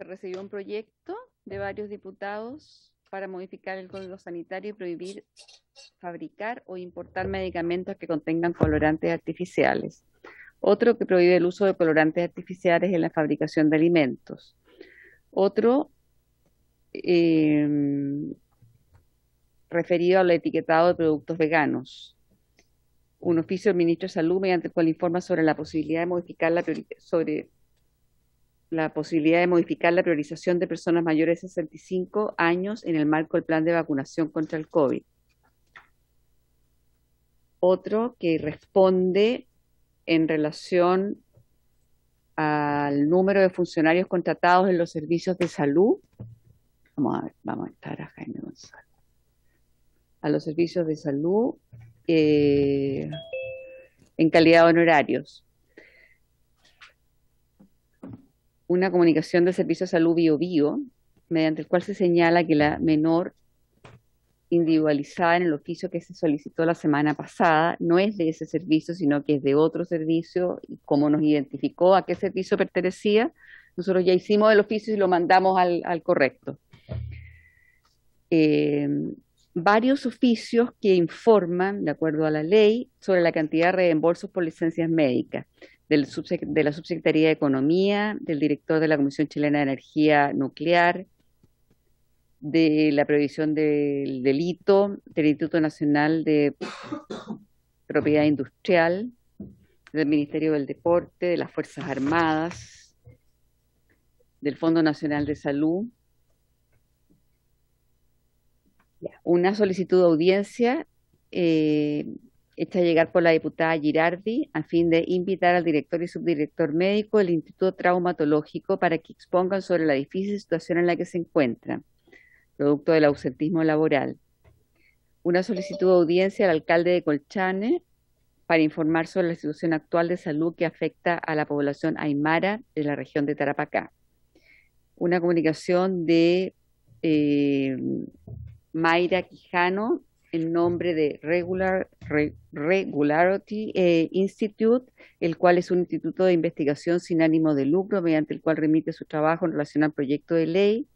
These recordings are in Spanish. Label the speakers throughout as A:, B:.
A: recibió un proyecto de varios diputados para modificar el Código Sanitario y prohibir fabricar o importar medicamentos que contengan colorantes artificiales. Otro que prohíbe el uso de colorantes artificiales en la fabricación de alimentos. Otro eh, referido al etiquetado de productos veganos. Un oficio del ministro de Salud mediante el cual informa sobre la posibilidad de modificar la priorización de personas mayores de 65 años en el marco del plan de vacunación contra el COVID. Otro que responde en relación al número de funcionarios contratados en los servicios de salud. Vamos a estar a Jaime González. A los servicios de salud en calidad de honorarios. Una comunicación del Servicio de Salud Bio Bio, mediante el cual se señala que la menor individualizada en el oficio que se solicitó la semana pasada no es de ese servicio, sino que es de otro servicio, y como nos identificó a qué servicio pertenecía, nosotros ya hicimos el oficio y lo mandamos al correcto. Varios oficios que informan, de acuerdo a la ley, sobre la cantidad de reembolsos por licencias médicas, de la Subsecretaría de Economía, del director de la Comisión Chilena de Energía Nuclear, de la Previsión del Delito, del Instituto Nacional de Propiedad Industrial, del Ministerio del Deporte, de las Fuerzas Armadas, del Fondo Nacional de Salud. Una solicitud de audiencia hecha llegar por la diputada Girardi a fin de invitar al director y subdirector médico del Instituto Traumatológico para que expongan sobre la difícil situación en la que se encuentran, producto del ausentismo laboral. Una solicitud de audiencia al alcalde de Colchane para informar sobre la situación actual de salud que afecta a la población aymara de la región de Tarapacá. Una comunicación de Mayra Quijano en nombre de Regularity Institute, el cual es un instituto de investigación sin ánimo de lucro, mediante el cual remite su trabajo en relación al proyecto de ley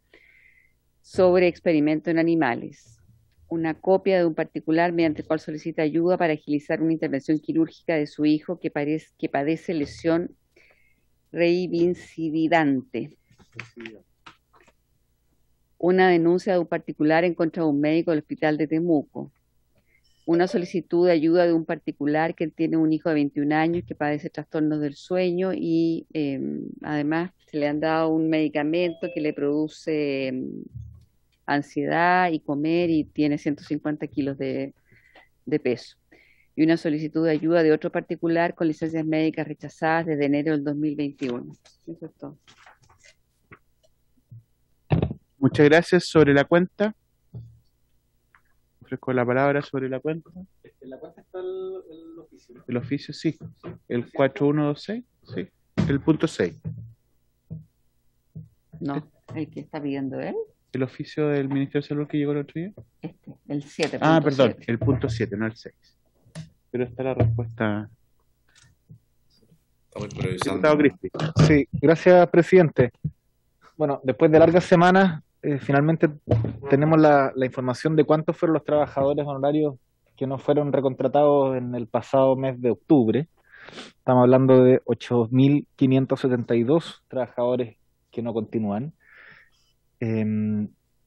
A: sobre experimento en animales. Una copia de un particular mediante el cual solicita ayuda para agilizar una intervención quirúrgica de su hijo que padece lesión reincidirante. Una denuncia de un particular en contra de un médico del hospital de Temuco. Una solicitud de ayuda de un particular que tiene un hijo de 21 años que padece trastornos del sueño y además se le han dado un medicamento que le produce ansiedad y comer, y tiene 150 kilos de peso. Y una solicitud de ayuda de otro particular con licencias médicas rechazadas desde enero del 2021. Eso es todo.
B: Muchas gracias. Sobre la cuenta. Ofrezco la palabra sobre la cuenta.
C: En la cuenta está el oficio.
B: El oficio, sí. El 4126, sí. El punto 6.
A: No, el que está pidiendo él.
B: El oficio del Ministerio de Salud que llegó el otro día.
A: El 7.
B: Perdón, el punto 7, no el 6. Pero está la respuesta.
C: Estamos improvisando.
B: Diputado Crispi.
D: Sí, gracias, presidente. Bueno, después de largas semanas, finalmente tenemos la información de cuántos fueron los trabajadores honorarios que no fueron recontratados en el pasado mes de octubre. Estamos hablando de 8.572 trabajadores que no continúan.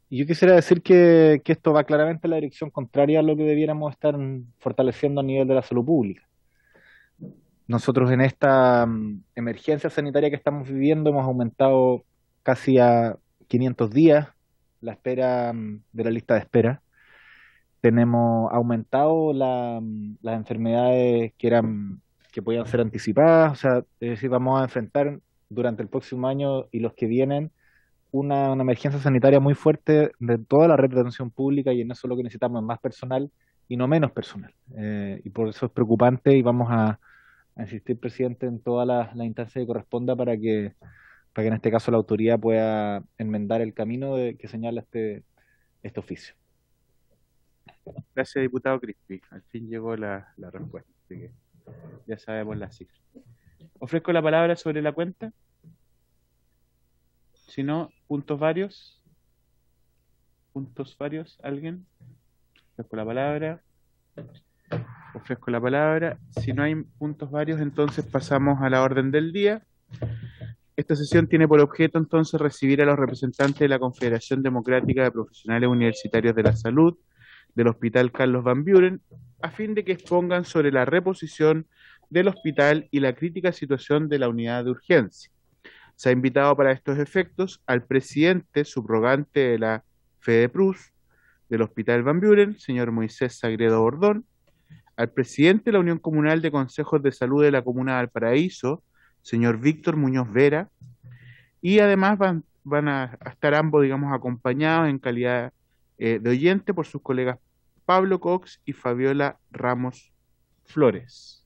D: Yo quisiera decir que esto va claramente en la dirección contraria a lo que debiéramos estar fortaleciendo a nivel de la salud pública. Nosotros en esta emergencia sanitaria que estamos viviendo hemos aumentado casi a 500 días la espera de la lista de espera. Tenemos aumentado las enfermedades que podían ser anticipadas, o sea, es decir, vamos a enfrentar durante el próximo año y los que vienen una emergencia sanitaria muy fuerte de toda la red de atención pública, y en eso lo que necesitamos es más personal y no menos personal. Y por eso es preocupante, y vamos a insistir, presidente, en todas las instancias que corresponda para que en este caso la autoridad pueda enmendar el camino que señala este oficio.
B: Gracias, diputado Crispi. Al fin llegó la respuesta, así que ya sabemos las cifras. Ofrezco la palabra sobre la cuenta. Si no, puntos varios? ¿Puntos varios? ¿Alguien? Ofrezco la palabra. Ofrezco la palabra. Si no hay puntos varios, entonces pasamos a la orden del día. Esta sesión tiene por objeto entonces recibir a los representantes de la Confederación Democrática de Profesionales Universitarios de la Salud del Hospital Carlos Van Buren, a fin de que expongan sobre la reposición del hospital y la crítica situación de la unidad de urgencia. Se ha invitado para estos efectos al presidente subrogante de la FEDEPRUS del Hospital Van Buren, señor Moisés Sagredo Bordón, al presidente de la Unión Comunal de Consejos de Salud de la Comuna de Valparaíso, señor Víctor Muñoz Vera, y además van a estar ambos, digamos, acompañados en calidad de oyente por sus colegas Pablo Cox y Fabiola Ramos Flores.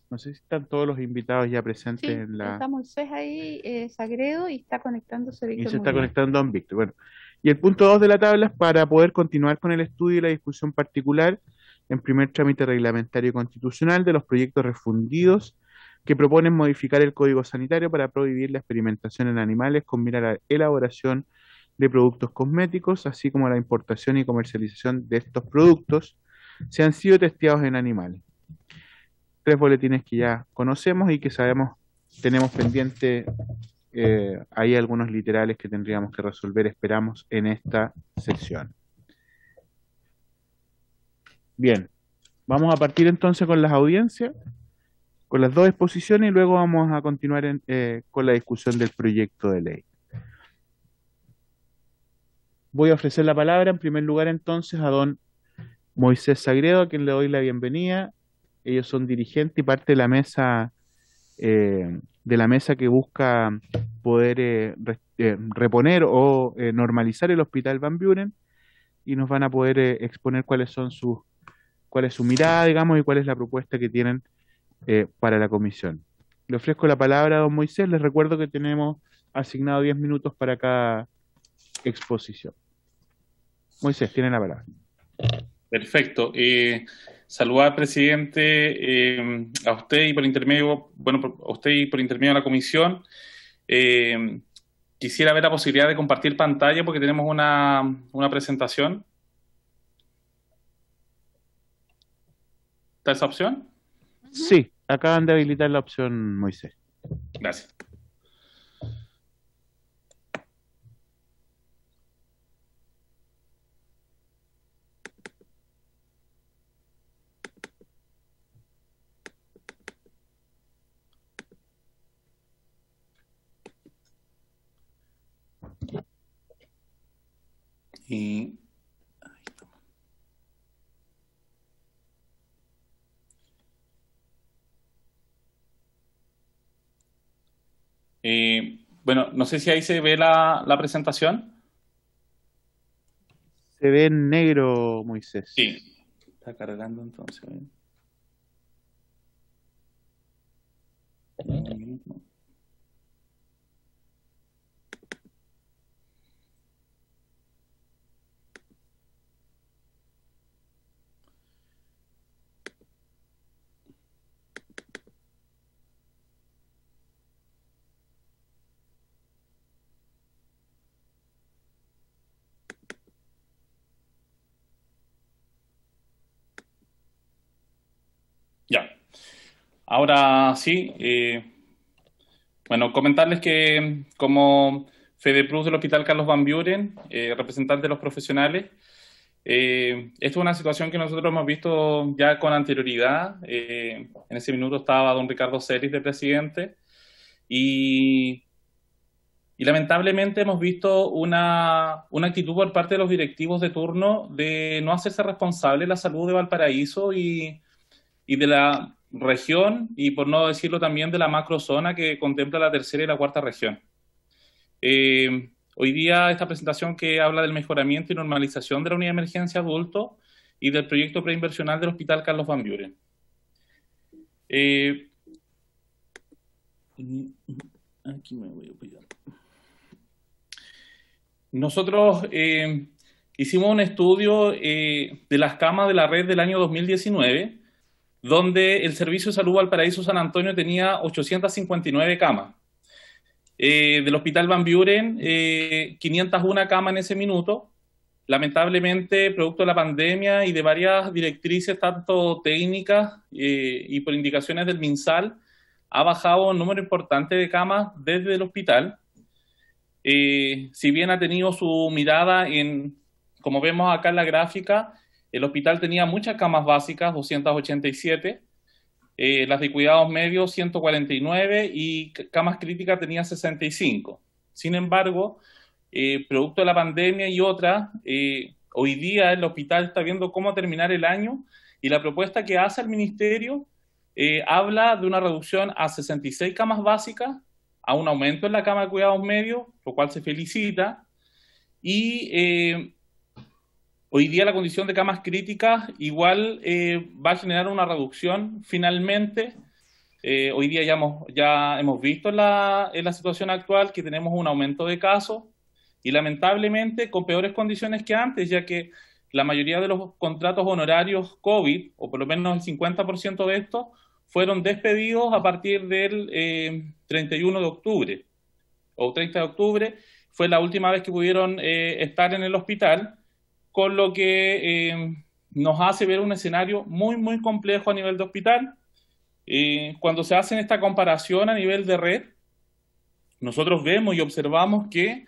B: No sé si están todos los invitados ya presentes
E: Sí,
B: en la...
E: está Moisés ahí, Sagredo, y está conectándose
B: Y
E: Víctor
B: se está
E: Muñoz.
B: conectando don Víctor. Bueno, y el punto 2 de la tabla es para poder continuar con el estudio y la discusión particular en primer trámite reglamentario y constitucional de los proyectos refundidos que proponen modificar el Código Sanitario para prohibir la experimentación en animales con mira a la elaboración de productos cosméticos, así como la importación y comercialización de estos productos, se han sido testeados en animales. 3 boletines que ya conocemos y que sabemos, tenemos pendiente, hay algunos literales que tendríamos que resolver, esperamos, en esta sección. Bien, vamos a partir entonces con las audiencias, con las 2 exposiciones, y luego vamos a continuar con la discusión del proyecto de ley. Voy a ofrecer la palabra en primer lugar entonces a don Moisés Sagredo, a quien le doy la bienvenida. Ellos son dirigentes y parte de la mesa que busca poder reponer o normalizar el Hospital Van Buren, y nos van a poder exponer cuál es su mirada, digamos, y cuál es la propuesta que tienen para la comisión. Le ofrezco la palabra a don Moisés. Les recuerdo que tenemos asignado 10 minutos para cada exposición. Moisés, tiene la palabra.
F: Perfecto. Saludar al presidente, a usted y por intermedio, a usted y por intermedio de la comisión. Quisiera ver la posibilidad de compartir pantalla porque tenemos una presentación. ¿Está esa opción?
B: Sí, acaban de habilitar la opción, Moisés.
F: Gracias. Y bueno, no sé si ahí se ve la presentación.
B: Se ve en negro, Moisés.
F: Sí, está cargando entonces. Ya. Ahora sí, bueno, comentarles que como FEDEPRUS del Hospital Carlos Van Buren, representante de los profesionales, esto es una situación que nosotros hemos visto ya con anterioridad. En ese minuto estaba don Ricardo Celis de presidente y lamentablemente hemos visto una actitud por parte de los directivos de turno de no hacerse responsable de la salud de Valparaíso y de la región, y por no decirlo también de la macrozona que contempla la tercera y la cuarta región. Hoy día esta presentación que habla del mejoramiento y normalización de la unidad de emergencia adulto y del proyecto preinversional del Hospital Carlos Van Buren. Aquí me voy a apoyar. Nosotros hicimos un estudio de las camas de la red del año 2019, donde el Servicio de Salud Valparaíso San Antonio tenía 859 camas. del Hospital Van Buren, 501 camas en ese minuto. Lamentablemente, producto de la pandemia y de varias directrices, tanto técnicas y por indicaciones del MinSal, ha bajado un número importante de camas desde el hospital. Si bien ha tenido su mirada en, como vemos acá en la gráfica, el hospital tenía muchas camas básicas, 287, las de cuidados medios 149 y camas críticas tenía 65. Sin embargo, producto de la pandemia y otras, hoy día el hospital está viendo cómo terminar el año y la propuesta que hace el ministerio habla de una reducción a 66 camas básicas, a un aumento en la cama de cuidados medios, lo cual se felicita, y hoy día la condición de camas críticas igual va a generar una reducción finalmente. Hoy día ya hemos visto en la situación actual que tenemos un aumento de casos y lamentablemente con peores condiciones que antes, ya que la mayoría de los contratos honorarios COVID, o por lo menos el 50% de estos, fueron despedidos a partir del 31 de octubre o 30 de octubre. Fue la última vez que pudieron estar en el hospital, con lo que nos hace ver un escenario muy, muy complejo a nivel de hospital. Cuando se hace esta comparación a nivel de red, nosotros vemos y observamos que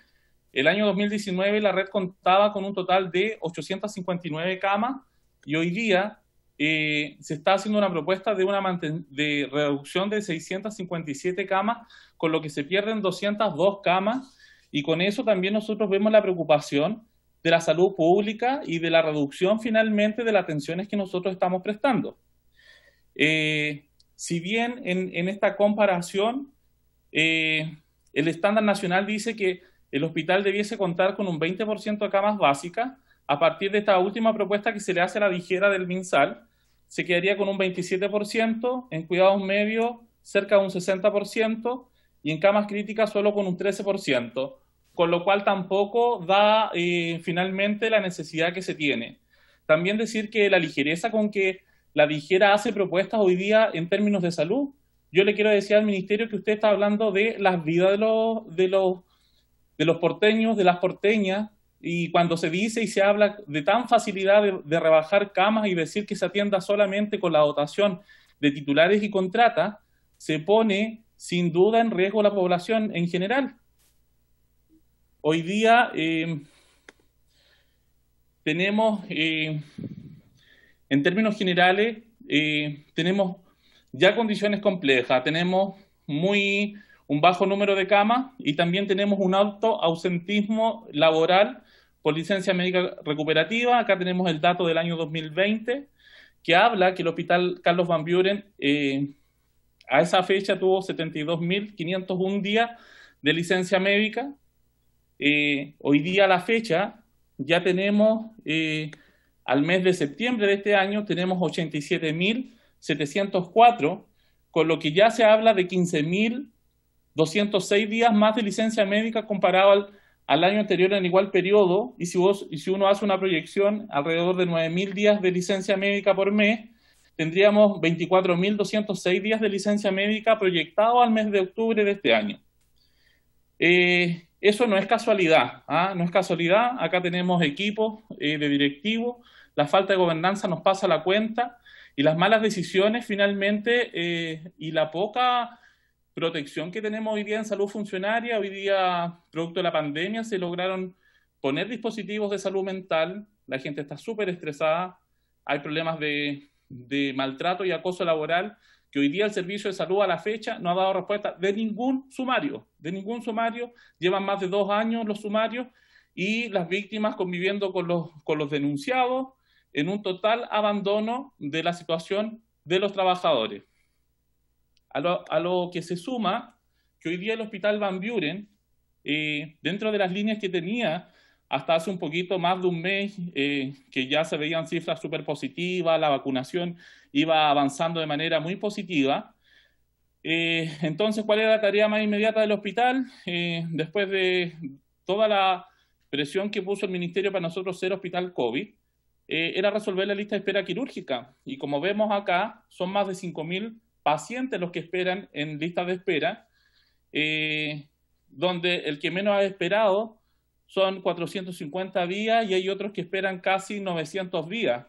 F: el año 2019 la red contaba con un total de 859 camas y hoy día se está haciendo una propuesta de reducción de 657 camas, con lo que se pierden 202 camas, y con eso también nosotros vemos la preocupación de la salud pública y de la reducción finalmente de las atenciones que nosotros estamos prestando. Si bien en esta comparación el estándar nacional dice que el hospital debiese contar con un 20% de camas básicas, a partir de esta última propuesta que se le hace a la dijera del MinSal, se quedaría con un 27%, en cuidados medios cerca de un 60% y en camas críticas solo con un 13%, con lo cual tampoco da finalmente la necesidad que se tiene. También decir que la ligereza con que la dijera hace propuestas hoy día en términos de salud, yo le quiero decir al ministerio que usted está hablando de las vidas de los porteños, de las porteñas, y cuando se dice y se habla de tan facilidad de rebajar camas y decir que se atienda solamente con la dotación de titulares y contratas, se pone sin duda en riesgo la población en general. Hoy día tenemos, en términos generales, tenemos ya condiciones complejas, tenemos un bajo número de camas y también tenemos un alto ausentismo laboral por licencia médica recuperativa. Acá tenemos el dato del año 2020 que habla que el Hospital Carlos Van Buren a esa fecha tuvo 72.501 días de licencia médica. Hoy día a la fecha ya tenemos, al mes de septiembre de este año, tenemos 87.704, con lo que ya se habla de 15.206 días más de licencia médica comparado al año anterior en igual periodo, y si uno hace una proyección, alrededor de 9.000 días de licencia médica por mes, tendríamos 24.206 días de licencia médica proyectados al mes de octubre de este año. Eso no es casualidad, no es casualidad. Acá tenemos equipos de directivos, la falta de gobernanza nos pasa la cuenta, y las malas decisiones finalmente y la poca protección que tenemos hoy día en salud funcionaria. Hoy día, producto de la pandemia, se lograron poner dispositivos de salud mental, la gente está súper estresada, hay problemas de maltrato y acoso laboral, que hoy día el servicio de salud a la fecha no ha dado respuesta de ningún sumario, llevan más de 2 años los sumarios y las víctimas conviviendo con los denunciados en un total abandono de la situación de los trabajadores. A lo que se suma que hoy día el Hospital Van Buren, dentro de las líneas que tenía hasta hace un poquito más de un mes, que ya se veían cifras súper positivas, la vacunación iba avanzando de manera muy positiva. Entonces, ¿cuál era la tarea más inmediata del hospital? Después de toda la presión que puso el ministerio para nosotros ser hospital COVID, era resolver la lista de espera quirúrgica. Y como vemos acá, son más de 5.000 pacientes los que esperan en listas de espera, donde el que menos ha esperado son 450 días y hay otros que esperan casi 900 días.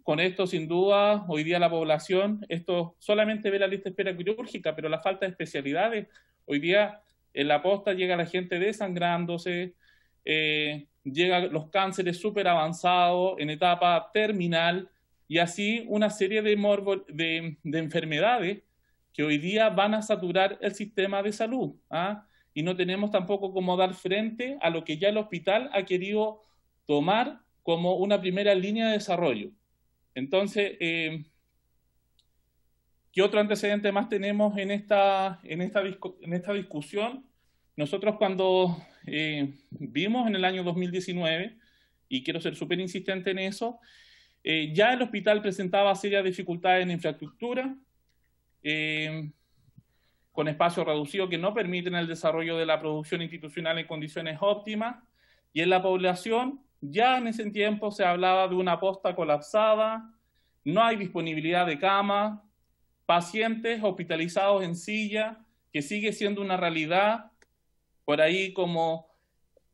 F: Con esto, sin duda, hoy día la población, esto solamente ve la lista de espera quirúrgica, pero la falta de especialidades, hoy día en la posta llega la gente desangrándose, llegan los cánceres súper avanzados en etapa terminal y así una serie de enfermedades que hoy día van a saturar el sistema de salud, ¿ah? Y no tenemos tampoco cómo dar frente a lo que ya el hospital ha querido tomar como una primera línea de desarrollo. Entonces, ¿qué otro antecedente más tenemos en esta discusión? Nosotros cuando vimos en el año 2019, y quiero ser súper insistente en eso, ya el hospital presentaba serias dificultades en infraestructura, con espacios reducidos que no permiten el desarrollo de la producción institucional en condiciones óptimas, y en la población ya en ese tiempo se hablaba de una posta colapsada, no hay disponibilidad de cama, pacientes hospitalizados en silla, que sigue siendo una realidad. Por ahí, como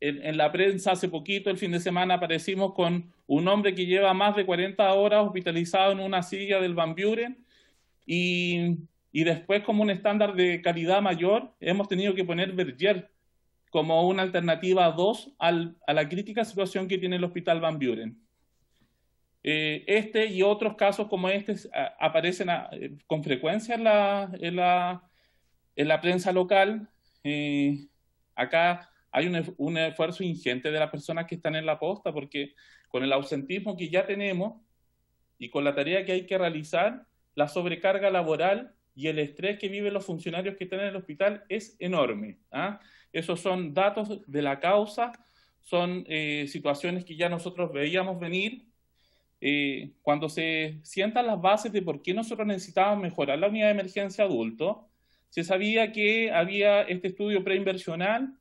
F: en la prensa hace poquito, el fin de semana, aparecimos con un hombre que lleva más de 40 horas hospitalizado en una silla del Van Buren, y después, como un estándar de calidad mayor, hemos tenido que poner Berger como una alternativa 2 a la crítica situación que tiene el Hospital Van Buren. Este y otros casos como este aparecen con frecuencia en la prensa local. Acá hay un esfuerzo ingente de las personas que están en la posta, porque con el ausentismo que ya tenemos y con la tarea que hay que realizar, la sobrecarga laboral y el estrés que viven los funcionarios que están en el hospital es enorme, ¿ah? Esos son datos de la causa, son situaciones que ya nosotros veíamos venir. Cuando se sientan las bases de por qué nosotros necesitábamos mejorar la unidad de emergencia adulto, se sabía que había este estudio preinversional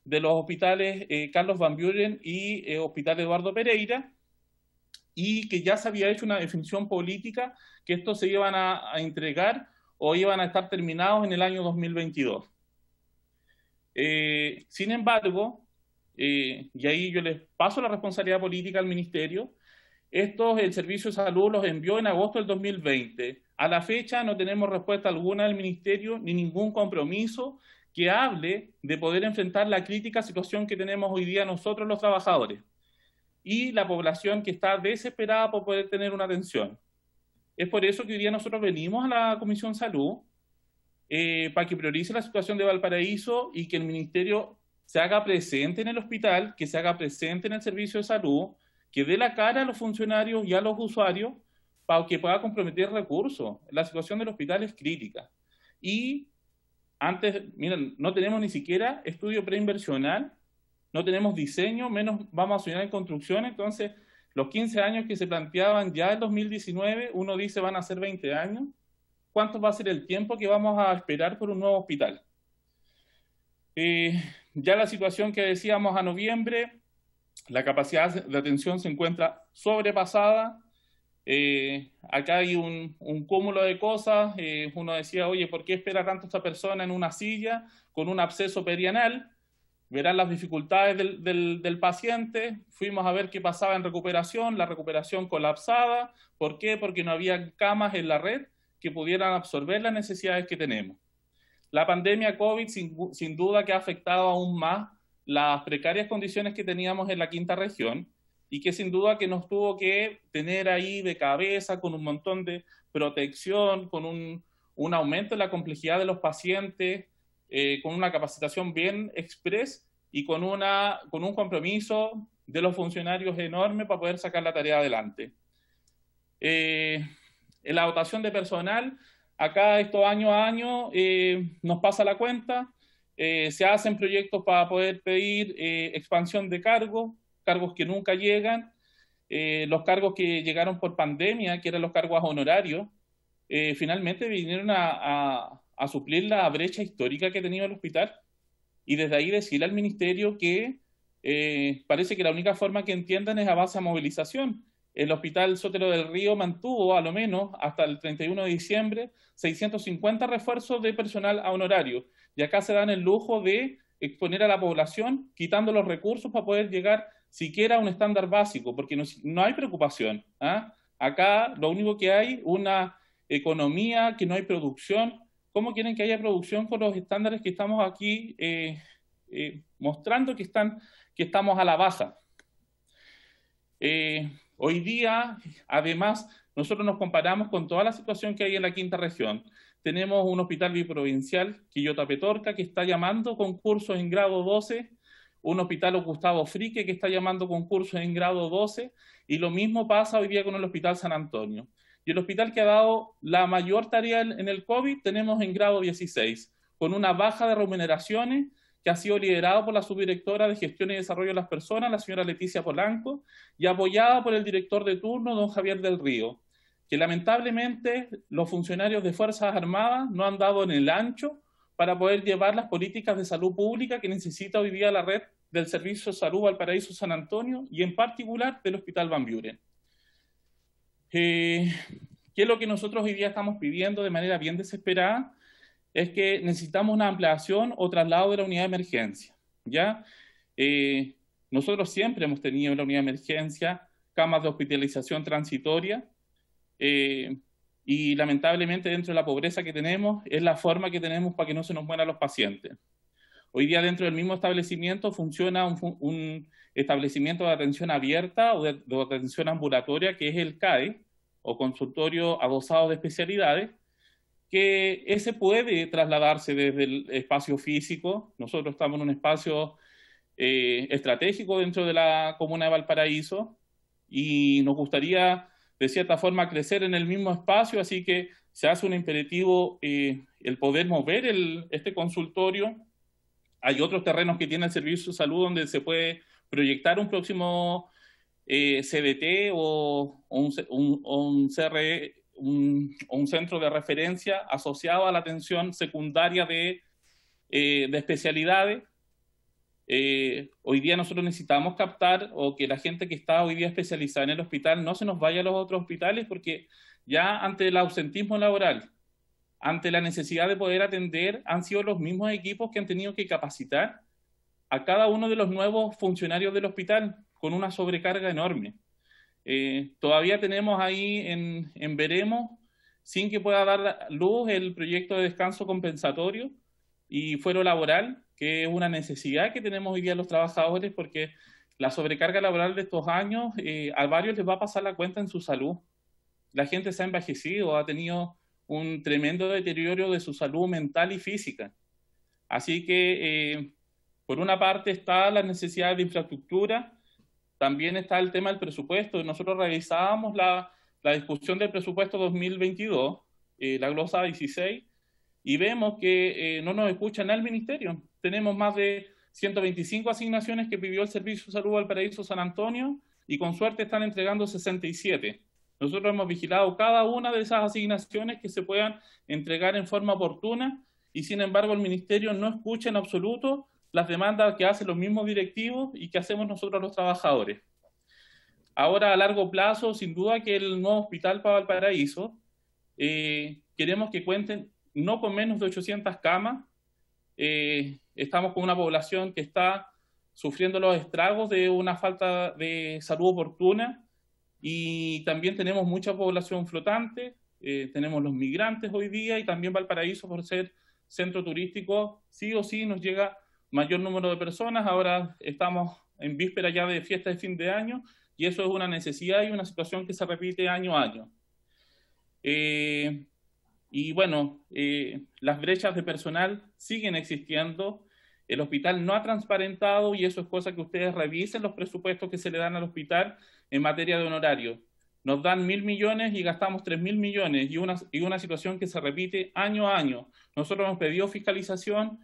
F: de los hospitales Carlos Van Buren y Hospital Eduardo Pereira, y que ya se había hecho una definición política que estos se iban a entregar o iban a estar terminados en el año 2022. Sin embargo, y ahí yo les paso la responsabilidad política al ministerio, el Servicio de Salud los envió en agosto del 2020. A la fecha no tenemos respuesta alguna del ministerio ni ningún compromiso que hable de poder enfrentar la crítica situación que tenemos hoy día nosotros los trabajadores y la población que está desesperada por poder tener una atención. Es por eso que hoy día nosotros venimos a la Comisión Salud para que priorice la situación de Valparaíso y que el ministerio se haga presente en el hospital, que se haga presente en el servicio de salud, que dé la cara a los funcionarios y a los usuarios para que pueda comprometer recursos. La situación del hospital es crítica. Y antes, miren, no tenemos ni siquiera estudio preinversional, no tenemos diseño, menos vamos a soñar en construcción. Entonces, los 15 años que se planteaban ya en 2019, uno dice van a ser 20 años. ¿Cuánto va a ser el tiempo que vamos a esperar por un nuevo hospital? Ya la situación que decíamos a noviembre, la capacidad de atención se encuentra sobrepasada. Acá hay un cúmulo de cosas. Uno decía, oye, ¿por qué espera tanto esta persona en una silla con un absceso perianal? Verán las dificultades del paciente. Fuimos a ver qué pasaba en recuperación, la recuperación colapsada. ¿Por qué? Porque no había camas en la red que pudieran absorber las necesidades que tenemos. La pandemia COVID sin duda que ha afectado aún más las precarias condiciones que teníamos en la quinta región y que sin duda que nos tuvo que tener ahí de cabeza con un montón de protección, con un aumento en la complejidad de los pacientes, con una capacitación bien express y con un compromiso de los funcionarios enorme para poder sacar la tarea adelante. En la dotación de personal, acá esto año a año nos pasa la cuenta. Se hacen proyectos para poder pedir expansión de cargos que nunca llegan, los cargos que llegaron por pandemia, que eran los cargos honorarios, finalmente vinieron a suplir la brecha histórica que tenía el hospital, y desde ahí decirle al ministerio que parece que la única forma que entiendan es a base de movilización. El Hospital Sotero del Río mantuvo, a lo menos, hasta el 31 de diciembre, 650 refuerzos de personal a honorario. y acá se dan el lujo de exponer a la población, quitando los recursos para poder llegar siquiera a un estándar básico, porque no hay preocupación. ¿Ah? Acá lo único que hay, una economía, que no hay producción. ¿Cómo quieren que haya producción con los estándares que estamos aquí mostrando que estamos a la baja? Hoy día, además, nosotros nos comparamos con toda la situación que hay en la quinta región. Tenemos un hospital biprovincial, Quillota Petorca, que está llamando concursos en grado 12, un hospital Gustavo Frique que está llamando concursos en grado 12, y lo mismo pasa hoy día con el Hospital San Antonio. Y el hospital que ha dado la mayor tarea en el COVID tenemos en grado 16, con una baja de remuneraciones que ha sido liderado por la subdirectora de Gestión y Desarrollo de las Personas, la señora Leticia Polanco, y apoyada por el director de turno, don Javier del Río, que lamentablemente los funcionarios de Fuerzas Armadas no han dado en el ancho para poder llevar las políticas de salud pública que necesita hoy día la red del Servicio de Salud Valparaíso San Antonio y en particular del Hospital Van Buren. ¿Qué es lo que nosotros hoy día estamos pidiendo de manera bien desesperada? Es que necesitamos una ampliación o traslado de la unidad de emergencia, ¿ya? Nosotros siempre hemos tenido en la unidad de emergencia camas de hospitalización transitoria, y lamentablemente dentro de la pobreza que tenemos es la forma que tenemos para que no se nos mueran los pacientes. Hoy día dentro del mismo establecimiento funciona un establecimiento de atención abierta o de atención ambulatoria, que es el CAE, o consultorio adosado de especialidades, que ese puede trasladarse desde el espacio físico. Nosotros estamos en un espacio estratégico dentro de la comuna de Valparaíso y nos gustaría de cierta forma crecer en el mismo espacio, así que se hace un imperativo el poder mover este consultorio. Hay otros terrenos que tiene el Servicio de Salud donde se puede proyectar un próximo CDT o un CRE, un centro de referencia asociado a la atención secundaria de especialidades. Hoy día nosotros necesitamos captar o que la gente que está hoy día especializada en el hospital no se nos vaya a los otros hospitales, porque ya ante el ausentismo laboral, ante la necesidad de poder atender, han sido los mismos equipos que han tenido que capacitar a cada uno de los nuevos funcionarios del hospital con una sobrecarga enorme. Todavía tenemos ahí en veremos, sin que pueda dar luz, el proyecto de descanso compensatorio y fuero laboral, que es una necesidad que tenemos hoy día los trabajadores, porque la sobrecarga laboral de estos años a varios les va a pasar la cuenta en su salud. La gente se ha envejecido, ha tenido un tremendo deterioro de su salud mental y física. Así que, por una parte está la necesidad de infraestructura, también está el tema del presupuesto. Nosotros revisábamos la discusión del presupuesto 2022, la glosa 16, y vemos que no nos escuchan al ministerio. Tenemos más de 125 asignaciones que pidió el Servicio de Salud Valparaíso San Antonio y con suerte están entregando 67. Nosotros hemos vigilado cada una de esas asignaciones que se puedan entregar en forma oportuna y sin embargo el ministerio no escucha en absoluto las demandas que hacen los mismos directivos y que hacemos nosotros los trabajadores. Ahora, a largo plazo, sin duda que el nuevo hospital para Valparaíso, queremos que cuenten no con menos de 800 camas. Estamos con una población que está sufriendo los estragos de una falta de salud oportuna y también tenemos mucha población flotante, tenemos los migrantes hoy día y también Valparaíso, por ser centro turístico, sí o sí nos llega mayor número de personas. Ahora estamos en víspera ya de fiesta de fin de año y eso es una necesidad y una situación que se repite año a año. Y bueno, las brechas de personal siguen existiendo. El hospital no ha transparentado, y eso es cosa que ustedes revisen los presupuestos que se le dan al hospital en materia de honorario. Nos dan 1.000 millones y gastamos 3.000 millones, y una situación que se repite año a año. Nosotros hemos pedido fiscalización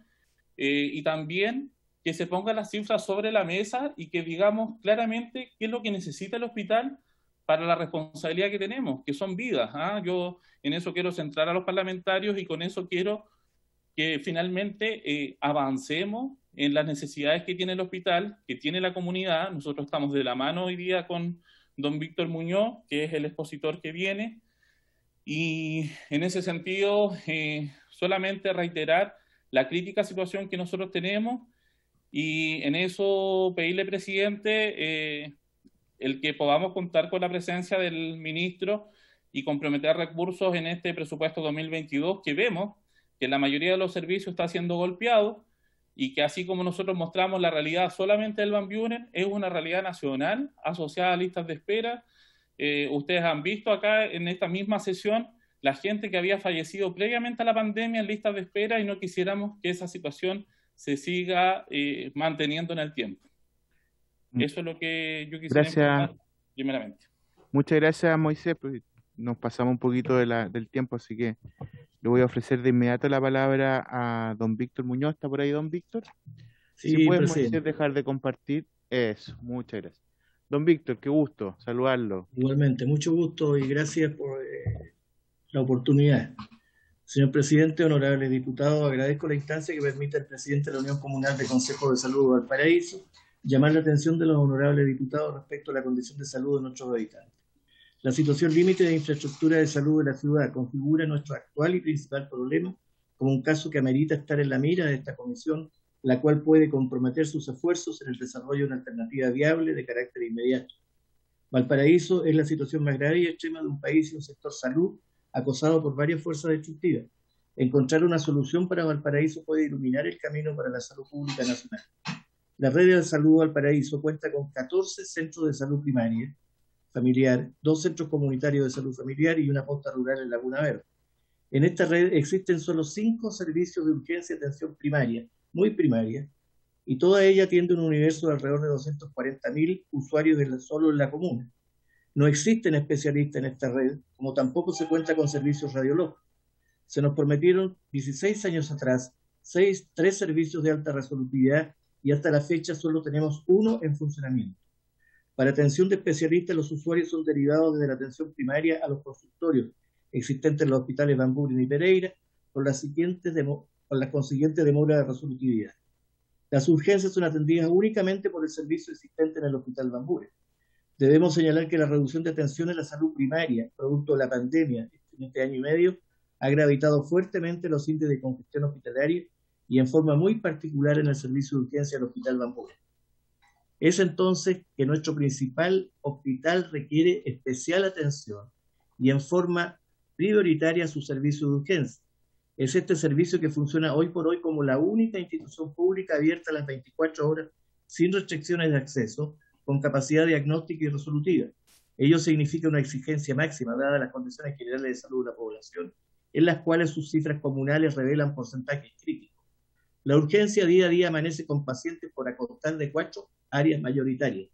F: y también que se pongan las cifras sobre la mesa y que digamos claramente qué es lo que necesita el hospital para la responsabilidad que tenemos, que son vidas. Yo en eso quiero centrar a los parlamentarios y con eso quiero que finalmente avancemos en las necesidades que tiene el hospital, que tiene la comunidad. Nosotros estamos de la mano hoy día con don Víctor Muñoz, que es el expositor que viene, y en ese sentido solamente reiterar la crítica situación que nosotros tenemos, y en eso pedirle, presidente, el que podamos contar con la presencia del ministro y comprometer recursos en este presupuesto 2022, que vemos que la mayoría de los servicios está siendo golpeado, y que así como nosotros mostramos la realidad solamente del Van Buren, es una realidad nacional asociada a listas de espera. Ustedes han visto acá en esta misma sesión la gente que había fallecido previamente a la pandemia en listas de espera, y no quisiéramos que esa situación se siga manteniendo en el tiempo. Eso es lo que yo quisiera informar primeramente.
B: Muchas gracias, Moisés. Pues nos pasamos un poquito del tiempo, así que le voy a ofrecer de inmediato la palabra a don Víctor Muñoz. ¿Está por ahí, don Víctor?
G: Sí,
B: Si puedes,
G: presidente.
B: Moisés, dejar de compartir. Eso, muchas gracias. Don Víctor, qué gusto saludarlo.
G: Igualmente, mucho gusto y gracias por la oportunidad. Señor presidente, honorables diputados, agradezco la instancia que permite al presidente de la Unión Comunal de Consejos de Salud de Valparaíso llamar la atención de los honorables diputados respecto a la condición de salud de nuestros habitantes. La situación límite de infraestructura de salud de la ciudad configura nuestro actual y principal problema como un caso que amerita estar en la mira de esta comisión, la cual puede comprometer sus esfuerzos en el desarrollo de una alternativa viable de carácter inmediato. Valparaíso es la situación más grave y extrema de un país y un sector salud acosado por varias fuerzas destructivas. Encontrar una solución para Valparaíso puede iluminar el camino para la salud pública nacional. La red de salud Valparaíso cuenta con 14 centros de salud primaria, familiar, 2 centros comunitarios de salud familiar y una posta rural en Laguna Verde. En esta red existen solo 5 servicios de urgencia y atención primaria, muy primaria, y toda ella atiende un universo de alrededor de 240.000 usuarios solo en la comuna. No existen especialistas en esta red, como tampoco se cuenta con servicios radiológicos. Se nos prometieron 16 años atrás 3 servicios de alta resolutividad y hasta la fecha solo tenemos 1 en funcionamiento. Para atención de especialistas, los usuarios son derivados desde la atención primaria a los consultorios existentes en los hospitales Van Buren y Pereira, con la consiguiente demora de resolutividad. Las urgencias son atendidas únicamente por el servicio existente en el Hospital Van Buren. Debemos señalar que la reducción de atención en la salud primaria, producto de la pandemia en este año y medio, ha gravitado fuertemente los índices de congestión hospitalaria y en forma muy particular en el servicio de urgencia del Hospital Van Buren. Es entonces que nuestro principal hospital requiere especial atención y en forma prioritaria su servicio de urgencia. Es este servicio que funciona hoy por hoy como la única institución pública abierta a las 24 horas sin restricciones de acceso, con capacidad diagnóstica y resolutiva. Ello significa una exigencia máxima, dadas las condiciones generales de salud de la población, en las cuales sus cifras comunales revelan porcentajes críticos. La urgencia día a día amanece con pacientes por acostar de 4 áreas mayoritarias: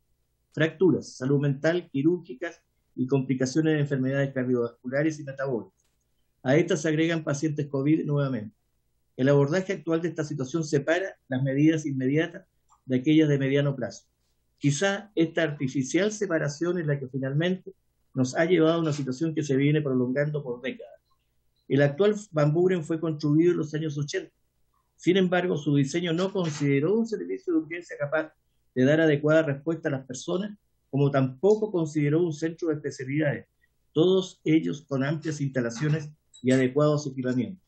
G: fracturas, salud mental, quirúrgicas y complicaciones de enfermedades cardiovasculares y metabólicas. A estas se agregan pacientes COVID nuevamente. El abordaje actual de esta situación separa las medidas inmediatas de aquellas de mediano plazo. Quizá esta artificial separación es la que finalmente nos ha llevado a una situación que se viene prolongando por décadas. El actual Van Buren fue construido en los años 80. Sin embargo, su diseño no consideró un servicio de urgencia capaz de dar adecuada respuesta a las personas, como tampoco consideró un centro de especialidades, todos ellos con amplias instalaciones y adecuados equipamientos.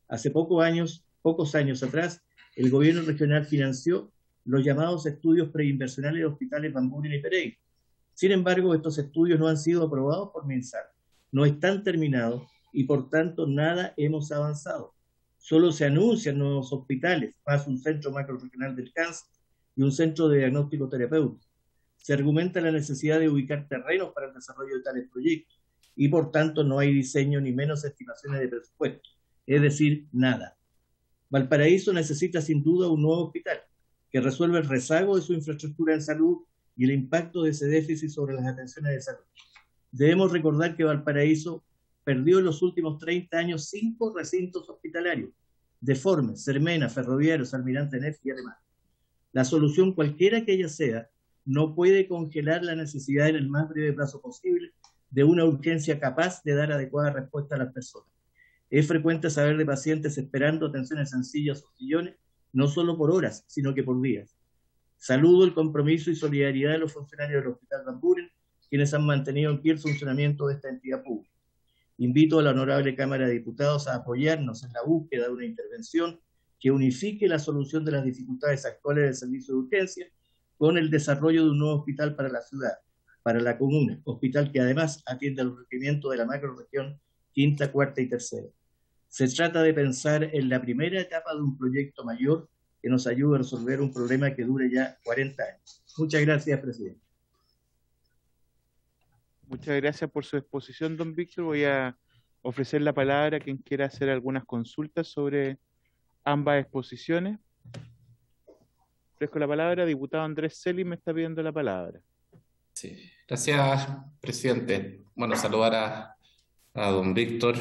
G: Hace pocos años atrás, el gobierno regional financió los llamados estudios preinversionales de hospitales Van Buren y Pereira. Sin embargo, estos estudios no han sido aprobados por MinSal, no están terminados y por tanto nada hemos avanzado. Solo se anuncian nuevos hospitales, más un centro macrorregional del cáncer y un centro de diagnóstico terapéutico. Se argumenta la necesidad de ubicar terrenos para el desarrollo de tales proyectos y por tanto no hay diseño ni menos estimaciones de presupuesto, es decir, nada. Valparaíso necesita sin duda un nuevo hospital que resuelva el rezago de su infraestructura en salud y el impacto de ese déficit sobre las atenciones de salud. Debemos recordar que Valparaíso perdió en los últimos 30 años 5 recintos hospitalarios: Deformes, Sermena, Ferroviarios, Almirante Neff y además. La solución, cualquiera que ella sea, no puede congelar la necesidad en el más breve plazo posible de una urgencia capaz de dar adecuada respuesta a las personas. Es frecuente saber de pacientes esperando atenciones sencillas o sillones, no solo por horas, sino que por días. Saludo el compromiso y solidaridad de los funcionarios del Hospital Van Buren, quienes han mantenido en pie el funcionamiento de esta entidad pública. Invito a la honorable Cámara de Diputados a apoyarnos en la búsqueda de una intervención que unifique la solución de las dificultades actuales del servicio de urgencia con el desarrollo de un nuevo hospital para la ciudad, para la comuna, hospital que además atiende a los requerimientos de la macrorregión quinta, cuarta y tercera. Se trata de pensar en la primera etapa de un proyecto mayor que nos ayude a resolver un problema que dure ya 40 años. Muchas gracias, presidente.
B: Muchas gracias por su exposición, don Víctor. Voy a ofrecer la palabra a quien quiera hacer algunas consultas sobre ambas exposiciones. Ofrezco la palabra, diputado Andrés Celi me está pidiendo la palabra.
H: Sí, gracias, presidente. Bueno, saludar a don Víctor,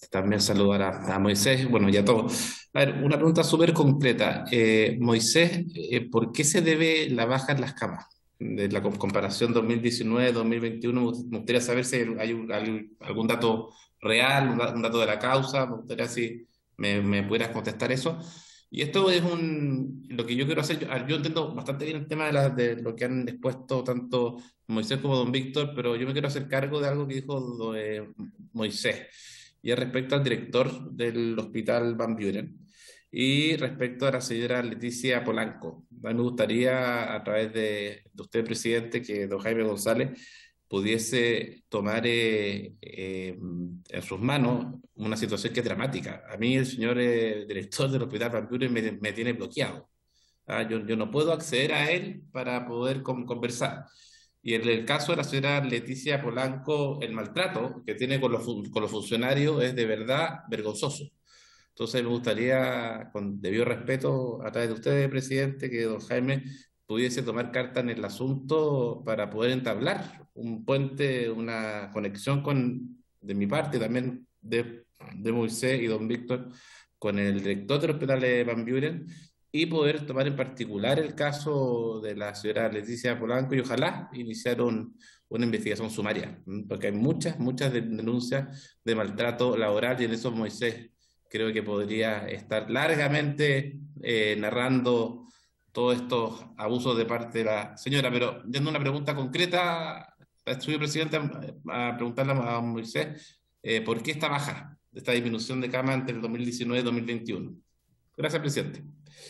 H: también saludar a Moisés, bueno, y a todos. A ver, una pregunta súper concreta. Moisés, ¿por qué se debe la baja en las camas? De la comparación 2019-2021, me gustaría saber si hay algún dato real, un dato de la causa, me gustaría si me pudieras contestar eso. Y esto es lo que yo quiero hacer. Yo entiendo bastante bien el tema de lo que han expuesto tanto Moisés como don Víctor, pero yo me quiero hacer cargo de algo que dijo Moisés, y es respecto al director del Hospital Van Buren y respecto a la señora Leticia Polanco. A mí me gustaría, a través de usted, presidente, que don Jaime González pudiese tomar en sus manos una situación que es dramática. A mí el señor director del Hospital Van Buren me tiene bloqueado. Yo no puedo acceder a él para poder conversar. Y en el caso de la señora Leticia Polanco, el maltrato que tiene con con los funcionarios es de verdad vergonzoso. Entonces me gustaría, con debido respeto a través de usted, presidente, que don Jaime pudiese tomar carta en el asunto para poder entablar un puente, una conexión de mi parte, también de Moisés y don Víctor, con el director del Hospital de Van Buren, y poder tomar en particular el caso de la señora Leticia Polanco y ojalá iniciar una investigación sumaria, porque hay muchas denuncias de maltrato laboral y en eso Moisés creo que podría estar largamente narrando todos estos abusos de parte de la señora. Pero yendo a una pregunta concreta, señor presidente, a preguntarle a Moisés, ¿por qué esta baja, esta disminución de cama entre el 2019 y 2021? Gracias, presidente.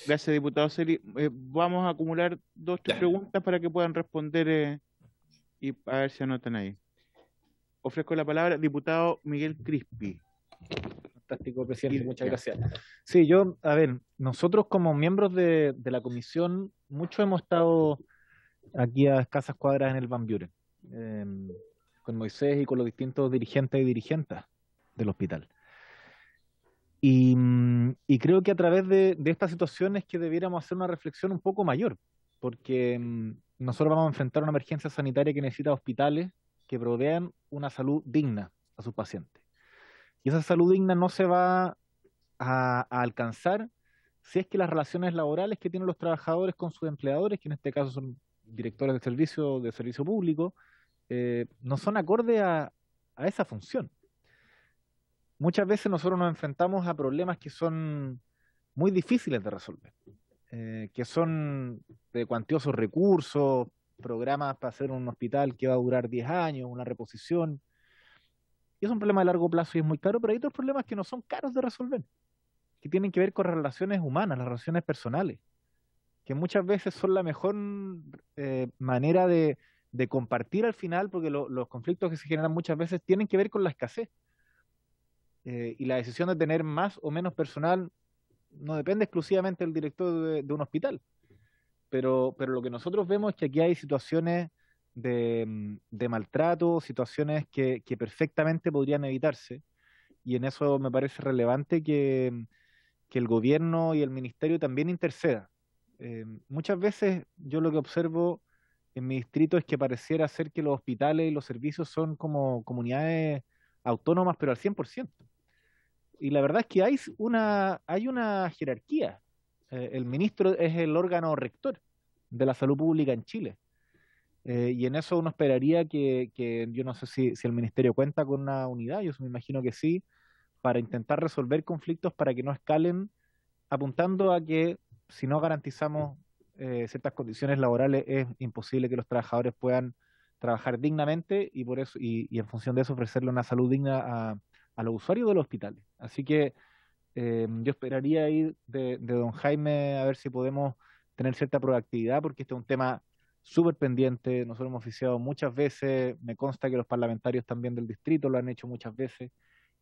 B: Gracias, diputado Celi. Vamos a acumular tres
H: Ya.
B: preguntas para que puedan responder y a ver si anotan ahí. Ofrezco la palabra, diputado Miguel Crispi.
D: Fantástico, presidente, muchas
B: Ya.
D: gracias. Sí, a ver, nosotros como miembros de la comisión, muchos hemos estado aquí a escasas cuadras en el Van Buren, con Moisés y con los distintos dirigentes y dirigentas del hospital. Y creo que a través de esta situación es que debiéramos hacer una reflexión un poco mayor, porque nosotros vamos a enfrentar una emergencia sanitaria que necesita hospitales que provean una salud digna a sus pacientes. Y esa salud digna no se va a alcanzar si es que las relaciones laborales que tienen los trabajadores con sus empleadores, que en este caso son directores de servicio público, no son acorde a esa función. Muchas veces nosotros nos enfrentamos a problemas que son muy difíciles de resolver, que son de cuantiosos recursos, programas para hacer un hospital que va a durar 10 años, una reposición. Y es un problema de largo plazo y es muy caro, pero hay otros problemas que no son caros de resolver, que tienen que ver con las relaciones humanas, las relaciones personales, que muchas veces son la mejor manera de compartir al final, porque los conflictos que se generan muchas veces tienen que ver con la escasez. Y la decisión de tener más o menos personal no depende exclusivamente del director de un hospital. Pero lo que nosotros vemos es que aquí hay situaciones de maltrato, situaciones que perfectamente podrían evitarse, y en eso me parece relevante que el gobierno y el ministerio también interceda. Muchas veces yo lo que observo en mi distrito es que pareciera ser que los hospitales y los servicios son como comunidades autónomas, pero al 100%. Y la verdad es que hay una jerarquía. El ministro es el órgano rector de la salud pública en Chile. Y en eso uno esperaría que yo no sé si el ministerio cuenta con una unidad, yo me imagino que sí, para intentar resolver conflictos para que no escalen, apuntando a que si no garantizamos ciertas condiciones laborales es imposible que los trabajadores puedan trabajar dignamente y por eso y en función de eso ofrecerle una salud digna a los usuarios de los hospitales. Así que Yo esperaría ahí de don Jaime a ver si podemos tener cierta proactividad, porque este es un tema súper pendiente. Nosotros hemos oficiado muchas veces, me consta que los parlamentarios también del distrito lo han hecho muchas veces,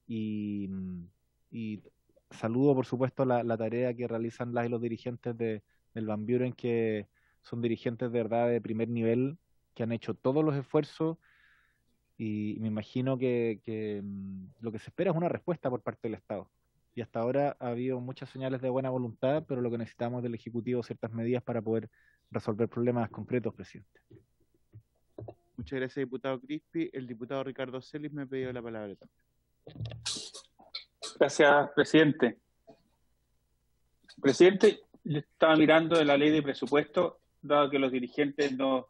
D: y, y saludo, por supuesto, la tarea que realizan las y los dirigentes del Van Buren, que son dirigentes de verdad de primer nivel, que han hecho todos los esfuerzos, y me imagino que lo que se espera es una respuesta por parte del Estado. Y hasta ahora ha habido muchas señales de buena voluntad, pero lo que necesitamos del Ejecutivo es ciertas medidas para poder resolver problemas concretos, presidente.
B: Muchas gracias, diputado Crispi. El diputado Ricardo Celis me ha pedido la palabra también.
I: Gracias, presidente. Presidente, yo estaba mirando de la ley de presupuesto, dado que los dirigentes nos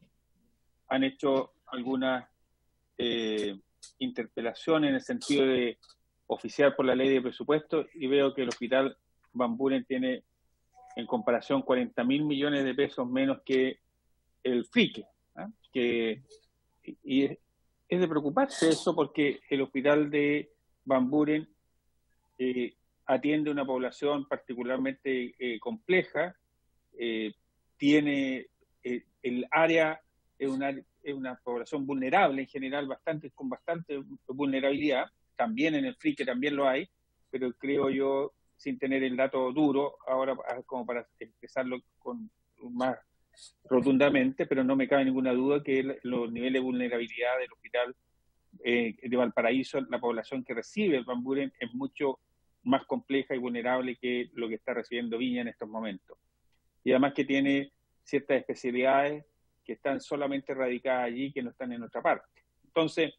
I: han hecho algunas interpelaciones en el sentido de oficiar por la ley de presupuesto, y veo que el hospital Van Buren tiene, en comparación, 40.000 millones de pesos menos que el FRIQUE, ¿eh? Y es de preocuparse eso, porque el hospital de Van Buren atiende una población particularmente compleja, tiene el área, es una población vulnerable en general, con bastante vulnerabilidad. También en el FRIQUE también lo hay, pero creo yo, sin tener el dato duro ahora como para expresarlo con más rotundamente, pero no me cabe ninguna duda que los niveles de vulnerabilidad del hospital de Valparaíso, la población que recibe el Van Buren es mucho más compleja y vulnerable que lo que está recibiendo Viña en estos momentos. Y además que tiene ciertas especialidades que están solamente radicadas allí, que no están en otra parte. Entonces,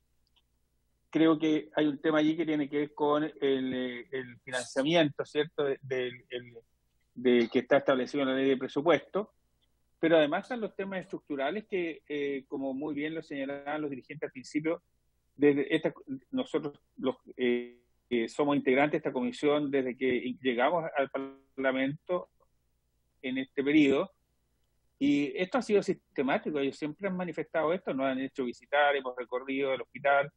I: creo que hay un tema allí que tiene que ver con el financiamiento, ¿cierto?, de que está establecido en la ley de presupuesto, pero además están los temas estructurales que, como muy bien lo señalaban los dirigentes al principio, nosotros somos integrantes de esta comisión desde que llegamos al Parlamento en este periodo, y esto ha sido sistemático. Ellos siempre han manifestado esto, nos han hecho visitar, hemos recorrido el hospital.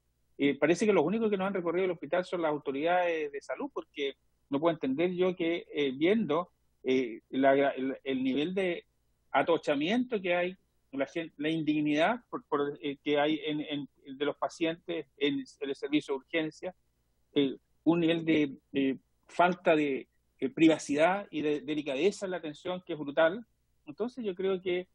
I: Parece que los únicos que no han recorrido el hospital son las autoridades de salud, porque no puedo entender yo que viendo el nivel de atochamiento que hay, la indignidad que hay de los pacientes en el servicio de urgencia, un nivel de falta de privacidad y de delicadeza en la atención que es brutal. Entonces yo creo que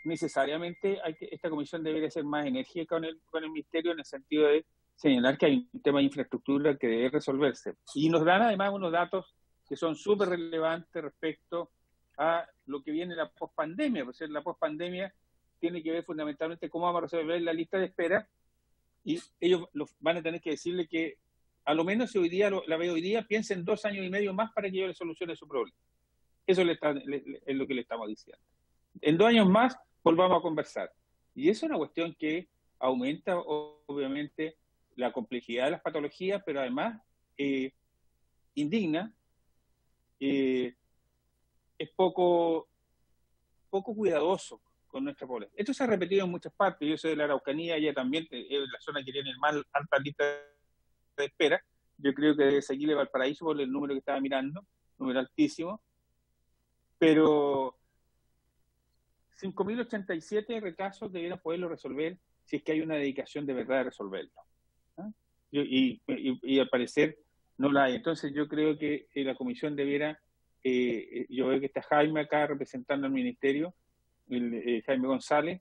I: necesariamente esta comisión debería ser más enérgica con el ministerio, en el sentido de señalar que hay un tema de infraestructura que debe resolverse. Y nos dan además unos datos que son súper relevantes respecto a lo que viene la pospandemia. Pues la pospandemia tiene que ver fundamentalmente cómo vamos a resolver la lista de espera, y ellos van a tener que decirle que a lo menos si hoy día la veo hoy día, piensen 2 años y medio más para que yo le solucione su problema. Eso es lo que le estamos diciendo. En 2 años más volvamos a conversar. Y eso es una cuestión que aumenta, obviamente, la complejidad de las patologías, pero además indigna, es poco cuidadoso con nuestra población. Esto se ha repetido en muchas partes. Yo soy de la Araucanía, ella también es la zona que tiene el más alta lista de espera. Yo creo que debe seguirle Valparaíso por el número que estaba mirando, número altísimo. Pero 5.087 recasos debieran poderlo resolver si es que hay una dedicación de verdad de resolverlo. Y al parecer no la hay. Entonces yo creo que la comisión debiera, yo veo que está Jaime acá representando al ministerio, Jaime González,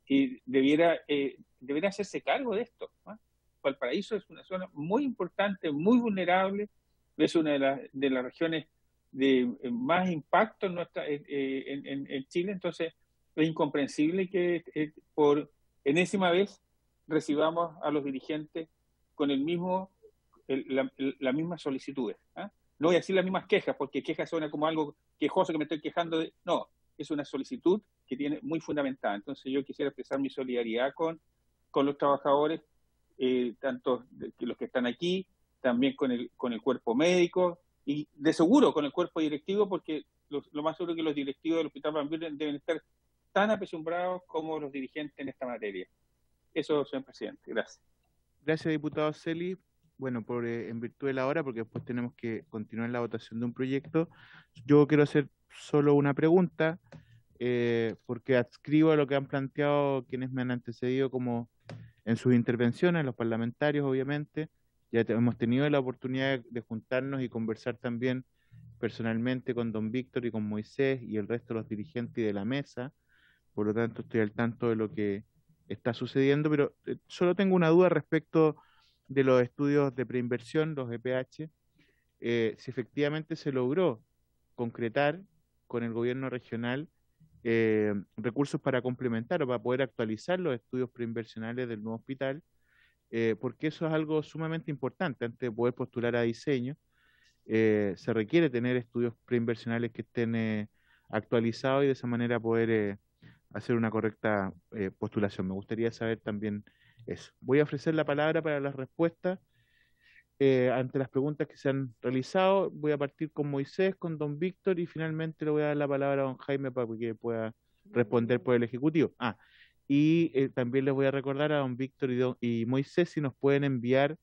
I: y debiera hacerse cargo de esto. Valparaíso es una zona muy importante, muy vulnerable, es una de las regiones de más impacto en Chile. Entonces es incomprensible que por enésima vez recibamos a los dirigentes con la misma solicitudes. No voy a decir las mismas quejas, porque quejas suena como algo quejoso, que me estoy quejando de... No, es una solicitud que tiene muy fundamentada. Entonces yo quisiera expresar mi solidaridad con los trabajadores, tanto los que están aquí, también con el cuerpo médico, y de seguro con el cuerpo directivo, porque lo más seguro es que los directivos del Hospital Van Buren deben estar tan apesumbrados como los dirigentes en esta materia. Eso, señor presidente. Gracias.
B: Gracias, diputado Celis. bueno, en virtud de la hora, porque después tenemos que continuar la votación de un proyecto, yo quiero hacer solo una pregunta, porque adscribo a lo que han planteado quienes me han antecedido como en sus intervenciones, los parlamentarios, obviamente. Hemos tenido la oportunidad de juntarnos y conversar también personalmente con don Víctor y con Moisés y el resto de los dirigentes y de la mesa. Por lo tanto, estoy al tanto de lo que está sucediendo, pero solo tengo una duda respecto de los estudios de preinversión, los EPH, si efectivamente se logró concretar con el gobierno regional recursos para complementar o para poder actualizar los estudios preinversionales del nuevo hospital, porque eso es algo sumamente importante. Antes de poder postular a diseño, se requiere tener estudios preinversionales que estén actualizados y de esa manera poder hacer una correcta postulación. Me gustaría saber también eso. Voy a ofrecer la palabra para las respuestas ante las preguntas que se han realizado. Voy a partir con Moisés, con don Víctor y finalmente le voy a dar la palabra a don Jaime para que pueda responder por el Ejecutivo. Y también les voy a recordar a don Víctor y Moisés si nos pueden enviar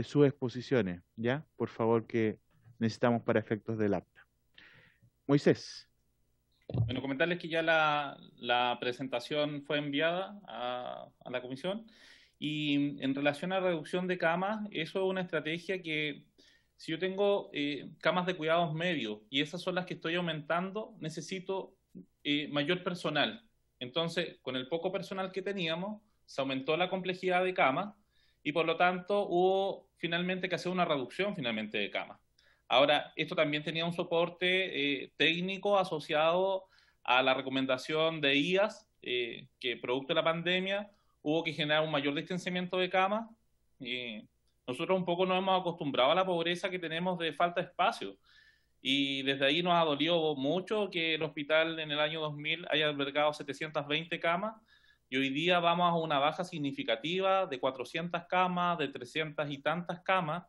B: sus exposiciones, ¿ya? Por favor, que necesitamos para efectos del acta. Moisés.
F: Bueno, comentarles que ya la presentación fue enviada a la comisión y en relación a reducción de camas, eso es una estrategia que si yo tengo camas de cuidados medios y esas son las que estoy aumentando, necesito mayor personal. Entonces, con el poco personal que teníamos, se aumentó la complejidad de camas y por lo tanto hubo finalmente que hacer una reducción finalmente de camas. Ahora, esto también tenía un soporte técnico asociado a la recomendación de IAS, que producto de la pandemia hubo que generar un mayor distanciamiento de camas. Nosotros un poco nos hemos acostumbrado a la pobreza que tenemos de falta de espacio y desde ahí nos ha dolido mucho que el hospital en el año 2000 haya albergado 720 camas y hoy día vamos a una baja significativa de 400 camas, de 300 y tantas camas.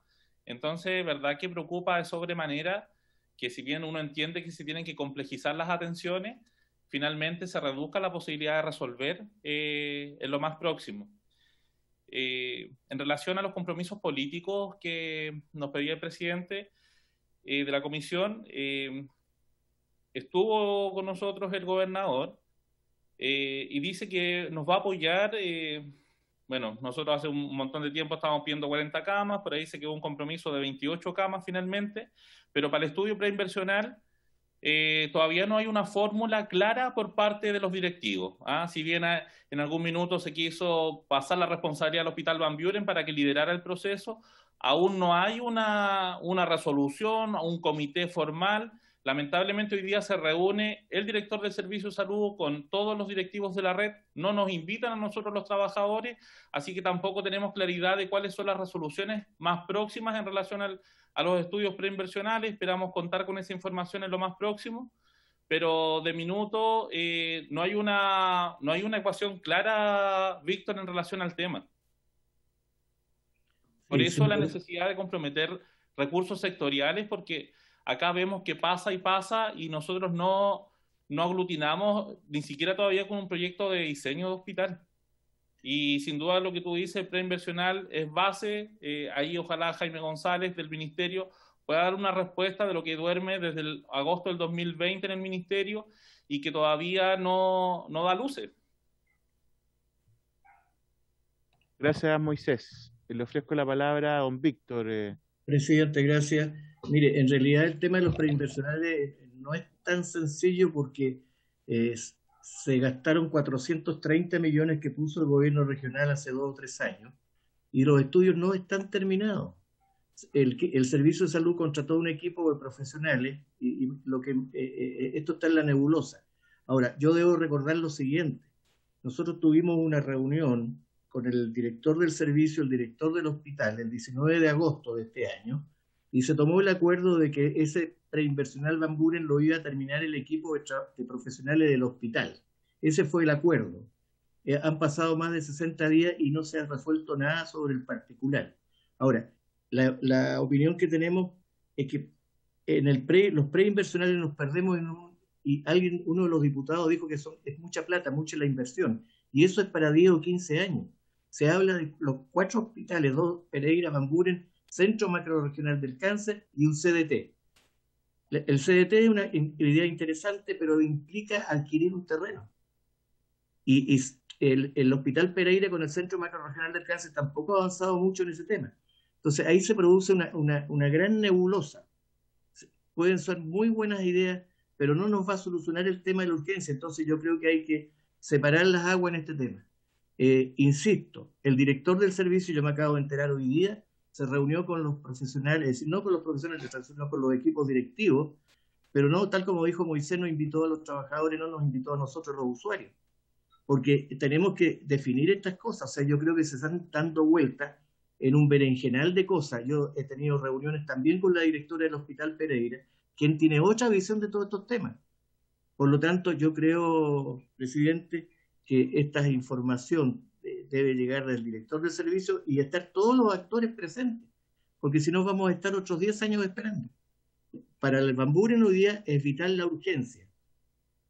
F: Entonces, verdad que preocupa de sobremanera que si bien uno entiende que se tienen que complejizar las atenciones, finalmente se reduzca la posibilidad de resolver en lo más próximo. En relación a los compromisos políticos que nos pedía el presidente de la comisión, estuvo con nosotros el gobernador y dice que nos va a apoyar. Bueno, nosotros hace un montón de tiempo estábamos pidiendo 40 camas, por ahí se quedó un compromiso de 28 camas finalmente, pero para el estudio preinversional todavía no hay una fórmula clara por parte de los directivos. Si bien en algún minuto se quiso pasar la responsabilidad al Hospital Van Buren para que liderara el proceso, aún no hay una resolución, un comité formal. Lamentablemente hoy día se reúne el director del Servicio de Salud con todos los directivos de la red, no nos invitan a nosotros los trabajadores, así que tampoco tenemos claridad de cuáles son las resoluciones más próximas en relación a los estudios preinversionales. Esperamos contar con esa información en lo más próximo, pero de minuto no hay una ecuación clara, Víctor, en relación al tema. Por eso la necesidad de comprometer recursos sectoriales, porque acá vemos que pasa y nosotros no aglutinamos ni siquiera todavía con un proyecto de diseño de hospital. Y sin duda lo que tú dices, preinversional es base. Ahí ojalá Jaime González del Ministerio pueda dar una respuesta de lo que duerme desde el agosto del 2020 en el Ministerio y que todavía no da luces.
B: Gracias, Moisés. Le ofrezco la palabra a don Víctor.
G: Presidente, gracias. Mire, en realidad el tema de los preinversionales no es tan sencillo porque se gastaron 430 millones que puso el gobierno regional hace 2 o 3 años y los estudios no están terminados. El Servicio de Salud contrató un equipo de profesionales y esto está en la nebulosa. Ahora, yo debo recordar lo siguiente. Nosotros tuvimos una reunión con el director del servicio, el director del hospital, el 19 de agosto de este año, y se tomó el acuerdo de que ese preinversional Van Buren lo iba a terminar el equipo de profesionales del hospital. Ese fue el acuerdo. Han pasado más de 60 días y no se ha resuelto nada sobre el particular. Ahora, la opinión que tenemos es que en los preinversionales nos perdemos y uno de los diputados dijo que es mucha plata, mucha la inversión, y eso es para 10 o 15 años. Se habla de los 4 hospitales, 2 Pereira, Van Buren, Centro Macrorregional del Cáncer, y un CDT. El CDT es una idea interesante, pero implica adquirir un terreno. Y el Hospital Pereira con el Centro Macrorregional del Cáncer tampoco ha avanzado mucho en ese tema. Entonces ahí se produce una gran nebulosa. Pueden ser muy buenas ideas, pero no nos va a solucionar el tema de la urgencia. Entonces yo creo que hay que separar las aguas en este tema. Insisto, el director del servicio, yo me acabo de enterar hoy día, se reunió con los profesionales, es decir, no con los profesionales, sino con los equipos directivos, pero no, tal como dijo Moisés, nos invitó a los trabajadores, no nos invitó a nosotros los usuarios, porque tenemos que definir estas cosas. O sea, yo creo que se están dando vueltas en un berenjenal de cosas. Yo he tenido reuniones también con la directora del Hospital Pereira, quien tiene otra visión de todos estos temas. Por lo tanto, yo creo, presidente, que esta información debe llegar del director del servicio y estar todos los actores presentes, porque si no vamos a estar otros 10 años esperando. Para el Van Buren hoy día es vital la urgencia.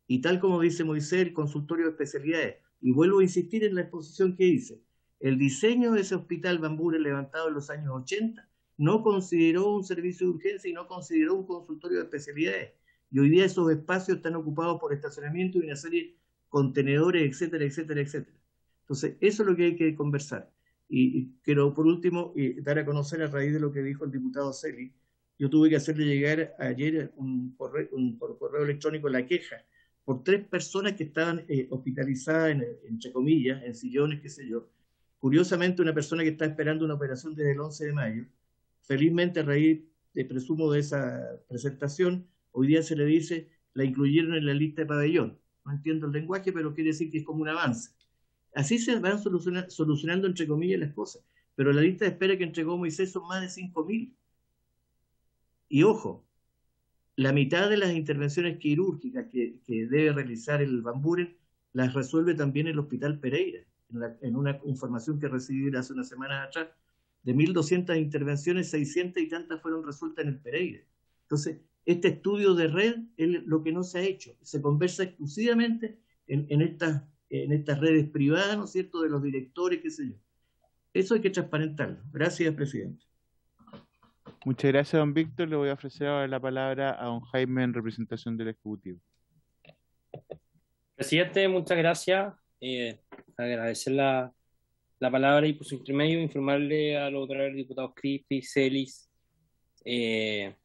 G: Y tal como dice Moisés, el consultorio de especialidades, y vuelvo a insistir en la exposición que hice, el diseño de ese hospital Van Buren levantado en los años 80 no consideró un servicio de urgencia y no consideró un consultorio de especialidades. Y hoy día esos espacios están ocupados por estacionamiento y una serie de contenedores, etcétera, etcétera, etcétera. Entonces, eso es lo que hay que conversar. Y quiero, por último, dar a conocer, a raíz de lo que dijo el diputado Celi, yo tuve que hacerle llegar ayer por correo electrónico la queja por 3 personas que estaban hospitalizadas, entre comillas, en sillones, qué sé yo. Curiosamente, una persona que está esperando una operación desde el 11 de mayo, felizmente a raíz, presumo, de esa presentación, hoy día se le dice, la incluyeron en la lista de pabellón. No entiendo el lenguaje, pero quiere decir que es como un avance. Así se van solucionando, entre comillas, las cosas. Pero la lista de espera que entregó Moisés son más de 5.000. Y ojo, la mitad de las intervenciones quirúrgicas que debe realizar el Van Buren las resuelve también el Hospital Pereira. En una información que recibí hace unas semanas atrás, de 1.200 intervenciones, 600 y tantas fueron resueltas en el Pereira. Entonces, este estudio de red es lo que no se ha hecho. Se conversa exclusivamente en estas redes privadas, ¿no es cierto?, de los directores, qué sé yo. Eso hay que transparentarlo. Gracias, presidente.
B: Muchas gracias, don Víctor. Le voy a ofrecer ahora la palabra a don Jaime en representación del Ejecutivo.
J: Presidente, muchas gracias. Agradecer la palabra y por su intermedio informarle a los honorables diputados Crispi, Celis,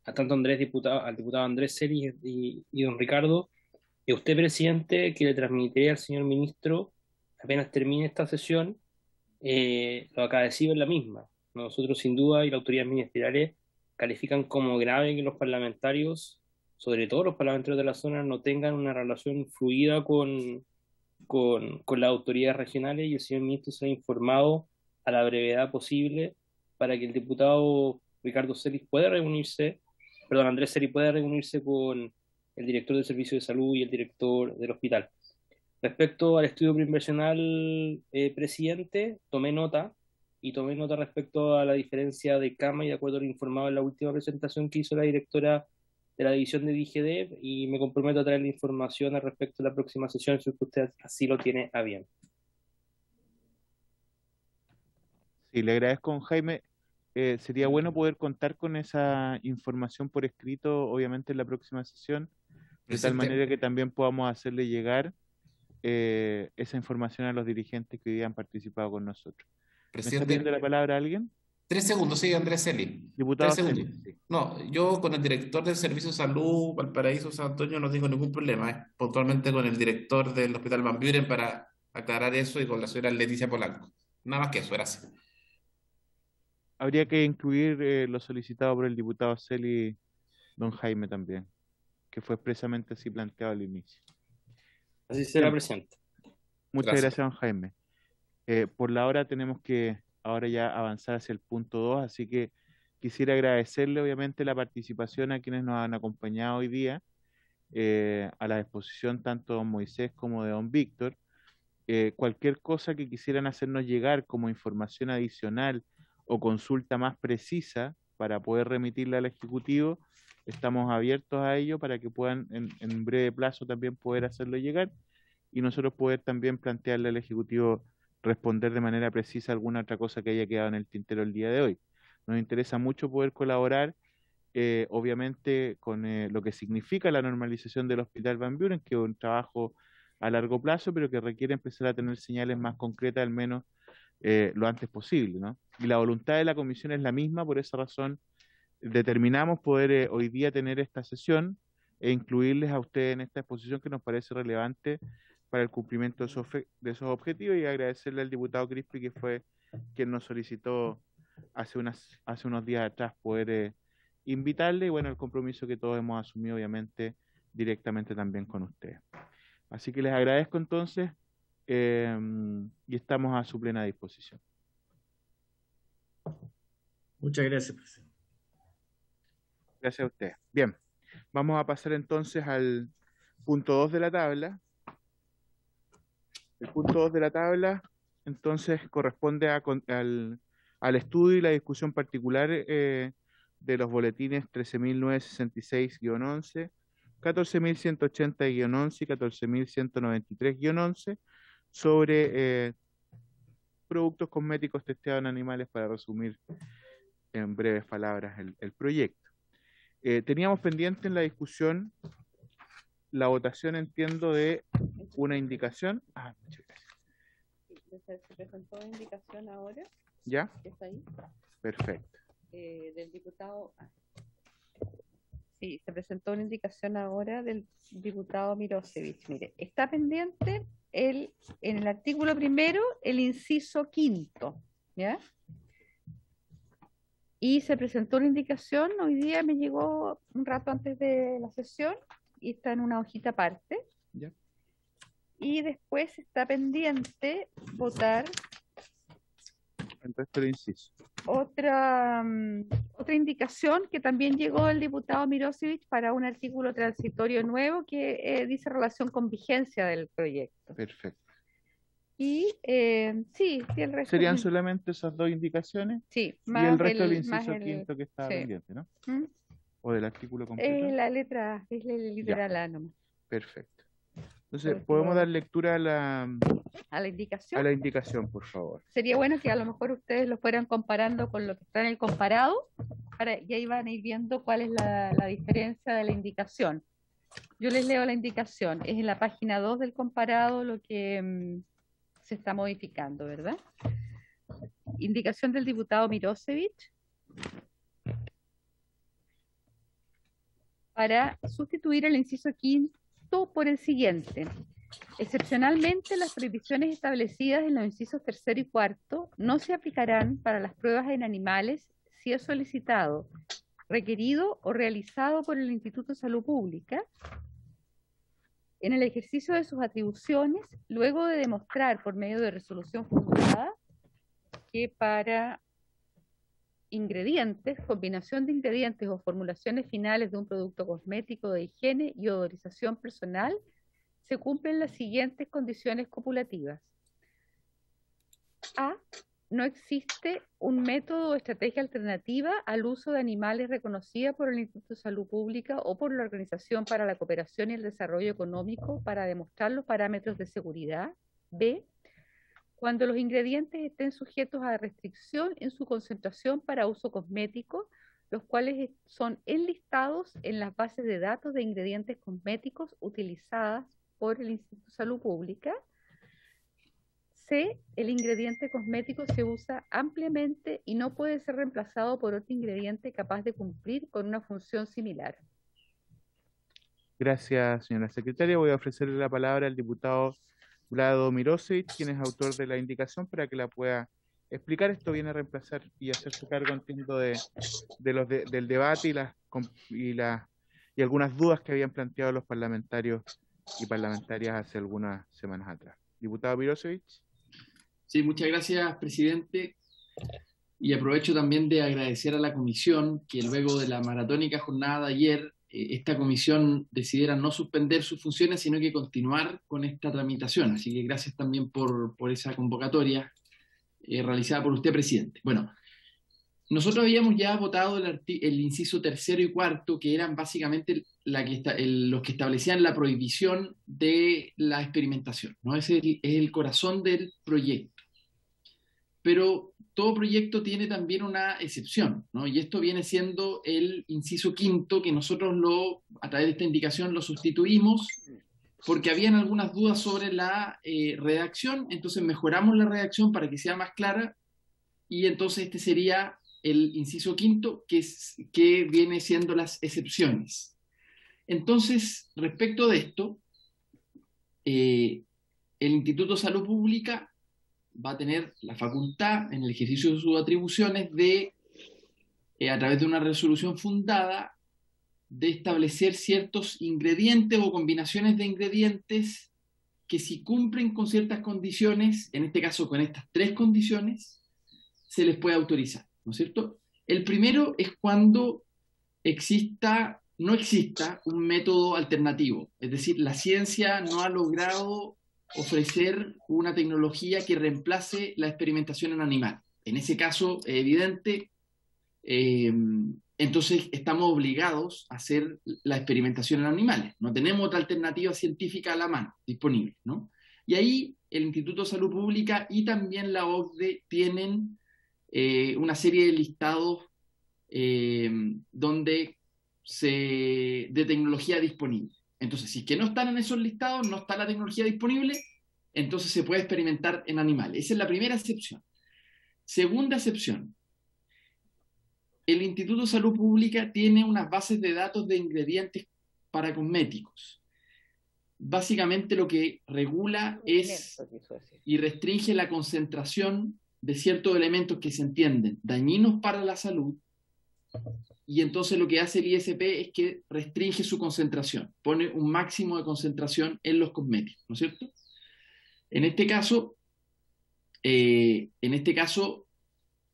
J: a tanto al diputado Andrés Celis y don Ricardo, y a usted, presidente, que le transmitiré al señor ministro, apenas termine esta sesión, lo acaecido en la misma. Nosotros, sin duda, y las autoridades ministeriales califican como grave que los parlamentarios, sobre todo los parlamentarios de la zona, no tengan una relación fluida con las autoridades regionales, y el señor ministro se ha informado a la brevedad posible para que el diputado Ricardo Celis Andrés Celis pueda reunirse con el director del Servicio de Salud y el director del hospital. Respecto al estudio preinversional, presidente, tomé nota respecto a la diferencia de cama, y de acuerdo a lo informado en la última presentación que hizo la directora de la división de DIGEDEV, y me comprometo a traer la información al respecto de la próxima sesión, si usted así lo tiene a bien.
B: Sí, le agradezco, don Jaime. Sería bueno poder contar con esa información por escrito, obviamente, en la próxima sesión, de tal manera que también podamos hacerle llegar esa información a los dirigentes que hoy han participado con nosotros. ¿Me está pidiendo la palabra alguien?
H: 3 segundos, sí, Andrés Celi.
B: Diputado
H: 3 segundos.
B: Celi, sí.
H: No, yo con el director del Servicio de Salud Valparaíso San Antonio no tengo ningún problema. Puntualmente con el director del Hospital Van Buren para aclarar eso, y con la señora Leticia Polanco. Nada más que eso, gracias.
B: Habría que incluir lo solicitado por el diputado Celi, don Jaime también, que fue expresamente así planteado al inicio.
J: Así será,
B: Bien.
J: presidente.
B: Muchas
H: Gracias.
B: gracias, don Jaime. Por la hora tenemos que ahora ya avanzar hacia el punto 2, así que quisiera agradecerle obviamente la participación a quienes nos han acompañado hoy día, a la exposición tanto de don Moisés como de don Víctor. Cualquier cosa que quisieran hacernos llegar como información adicional o consulta más precisa para poder remitirla al Ejecutivo, estamos abiertos a ello para que puedan en breve plazo también poder hacerlo llegar, y nosotros poder también plantearle al Ejecutivo responder de manera precisa alguna otra cosa que haya quedado en el tintero el día de hoy. Nos interesa mucho poder colaborar, obviamente, con lo que significa la normalización del Hospital Van Buren, que es un trabajo a largo plazo, pero que requiere empezar a tener señales más concretas, al menos lo antes posible, ¿no? Y la voluntad de la comisión es la misma, por esa razón determinamos poder hoy día tener esta sesión e incluirles a ustedes en esta exposición que nos parece relevante para el cumplimiento de esos objetivos, y agradecerle al diputado Crispi, que fue quien nos solicitó hace unos días atrás poder invitarle, y bueno, el compromiso que todos hemos asumido obviamente directamente también con ustedes. Así que les agradezco entonces, y estamos a su plena disposición.
G: Muchas gracias, presidente.
B: Gracias a ustedes. Bien, vamos a pasar entonces al punto 2 de la tabla. El punto 2 de la tabla entonces corresponde al estudio y la discusión particular de los boletines 13.966-11, 14.180-11 y 14.193-11 sobre productos cosméticos testeados en animales, para resumir en breves palabras el proyecto. Teníamos pendiente en la discusión la votación, entiendo, de una indicación. Muchas gracias.
E: Se presentó una indicación ahora.
B: ¿Ya?
E: ¿Está ahí?
B: Perfecto.
E: Del diputado. Sí, se presentó una indicación ahora del diputado Mirosevich. Mire, está pendiente en el artículo primero el inciso quinto, ¿ya? Y se presentó una indicación, hoy día me llegó un rato antes de la sesión, y está en una hojita aparte.
B: ¿Ya?
E: Y después está pendiente votar
B: El resto del inciso.
E: otra indicación que también llegó del diputado Mirosevich para un artículo transitorio nuevo que dice relación con vigencia del proyecto.
B: Perfecto.
E: Y sí, el resto.
B: ¿Serían solamente esas dos indicaciones?
E: Sí,
B: y el resto del
E: más
B: inciso quinto que estaba
E: sí.
B: pendiente, ¿no?
E: ¿Mm?
B: ¿O del artículo completo?
E: La letra, es el literal A nomás.
B: Perfecto. Entonces, ¿podemos dar lectura a la
E: indicación?
B: A la indicación, por favor.
E: Sería bueno que a lo mejor ustedes lo fueran comparando con lo que está en el comparado, y ahí van a ir viendo cuál es la diferencia de la indicación. Yo les leo la indicación. Es en la página 2 del comparado lo que se está modificando, ¿verdad? Indicación del diputado Mirosevich para sustituir el inciso quinto por el siguiente. Excepcionalmente, las prohibiciones establecidas en los incisos tercero y cuarto no se aplicarán para las pruebas en animales si es solicitado, requerido o realizado por el Instituto de Salud Pública en el ejercicio de sus atribuciones, luego de demostrar por medio de resolución fundada que para ingredientes, combinación de ingredientes o formulaciones finales de un producto cosmético de higiene y odorización personal, se cumplen las siguientes condiciones copulativas. A. No existe un método o estrategia alternativa al uso de animales reconocida por el Instituto de Salud Pública o por la Organización para la Cooperación y el Desarrollo Económico para demostrar los parámetros de seguridad. B. Cuando los ingredientes estén sujetos a restricción en su concentración para uso cosmético, los cuales son enlistados en las bases de datos de ingredientes cosméticos utilizadas por el Instituto de Salud Pública. C. El ingrediente cosmético se usa ampliamente y no puede ser reemplazado por otro ingrediente capaz de cumplir con una función similar.
B: Gracias, señora secretaria. Voy a ofrecerle la palabra al diputado Vlado Mirosevich, quien es autor de la indicación, para que la pueda explicar. Esto viene a reemplazar y hacerse cargo, entiendo, del debate y algunas dudas que habían planteado los parlamentarios y parlamentarias hace algunas semanas atrás. Diputado Mirosevich.
K: Sí, muchas gracias, presidente. Y aprovecho también de agradecer a la comisión que luego de la maratónica jornada de ayer, esta comisión decidiera no suspender sus funciones, sino que continuar con esta tramitación. Así que gracias también por esa convocatoria realizada por usted, presidente. Bueno, nosotros habíamos ya votado el inciso tercero y cuarto, que eran básicamente los que establecían la prohibición de la experimentación, ¿no? Ese es el corazón del proyecto. Pero todo proyecto tiene también una excepción, ¿no? Y esto viene siendo el inciso quinto, que nosotros a través de esta indicación lo sustituimos porque habían algunas dudas sobre la redacción, entonces mejoramos la redacción para que sea más clara, y entonces este sería el inciso quinto, que viene siendo las excepciones. Entonces, respecto de esto, el Instituto de Salud Pública va a tener la facultad, en el ejercicio de sus atribuciones, de, a través de una resolución fundada, de establecer ciertos ingredientes o combinaciones de ingredientes que, si cumplen con ciertas condiciones, en este caso con estas 3 condiciones, se les puede autorizar, ¿no es cierto? El primero es cuando no exista un método alternativo, es decir, la ciencia no ha logrado ofrecer una tecnología que reemplace la experimentación en animal. En ese caso, es evidente, entonces estamos obligados a hacer la experimentación en animales. No tenemos otra alternativa científica a la mano, disponible, ¿no? Y ahí el Instituto de Salud Pública y también la OCDE tienen una serie de listados de tecnología disponible. Entonces, si es que no están en esos listados, no está la tecnología disponible, entonces se puede experimentar en animales. Esa es la primera excepción. Segunda excepción. El Instituto de Salud Pública tiene unas bases de datos de ingredientes para cosméticos. Básicamente lo que regula y restringe la concentración de ciertos elementos que se entienden dañinos para la salud, y entonces lo que hace el ISP es que restringe su concentración, pone un máximo de concentración en los cosméticos, ¿no es cierto? En este caso,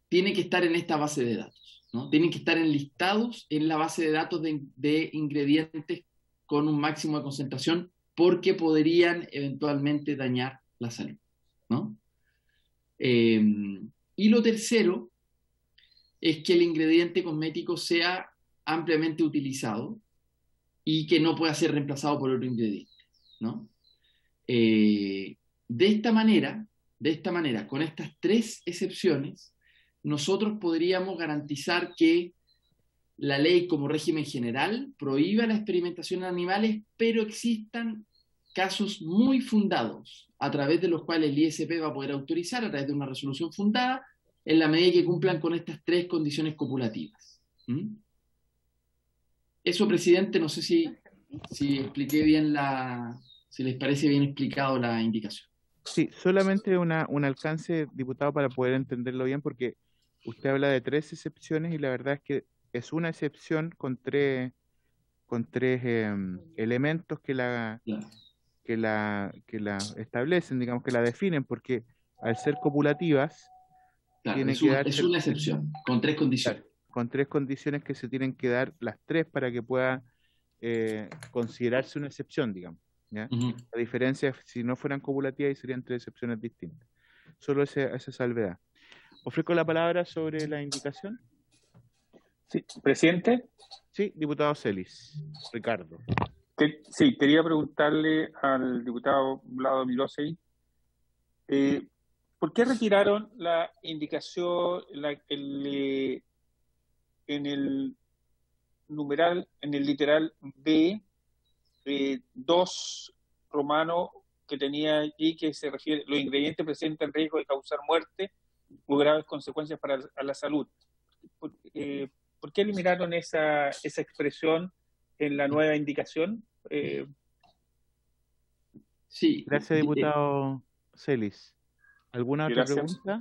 K: tiene que estar en esta base de datos, ¿no? Tienen que estar enlistados en la base de datos de ingredientes con un máximo de concentración, porque podrían eventualmente dañar la salud, ¿no? Y lo tercero es que el ingrediente cosmético sea ampliamente utilizado y que no pueda ser reemplazado por otro ingrediente, ¿no? De esta manera, con estas 3 excepciones, nosotros podríamos garantizar que la ley como régimen general prohíba la experimentación en animales, pero existan casos muy fundados a través de los cuales el ISP va a poder autorizar a través de una resolución fundada, en la medida que cumplan con estas 3 condiciones copulativas. Eso, presidente, no sé si expliqué bien si les parece bien explicado la indicación.
B: Sí, solamente un alcance, diputado, para poder entenderlo bien, porque usted habla de 3 excepciones y la verdad es que es una excepción con tres elementos que la establecen, digamos, que la definen, porque al ser copulativas,
K: claro,
B: tiene
K: es una excepción, con 3 condiciones.
B: Claro, con 3 condiciones que se tienen que dar las 3 para que pueda considerarse una excepción, digamos, ¿ya? La diferencia es si no fueran copulativas y serían 3 excepciones distintas. Solo esa salvedad. Ofrezco la palabra sobre la indicación.
I: Sí, presidente.
B: Sí, diputado Celis, Ricardo.
I: Sí, quería preguntarle al diputado Vlado Mirosey, ¿por qué retiraron la indicación en el numeral, en el literal B, 2 romano, que tenía allí, que se refiere, los ingredientes presentan riesgo de causar muerte o graves consecuencias para la salud? ¿Por qué eliminaron esa expresión en la nueva indicación?
K: Sí.
B: Gracias, diputado Celis. ¿Alguna otra pregunta?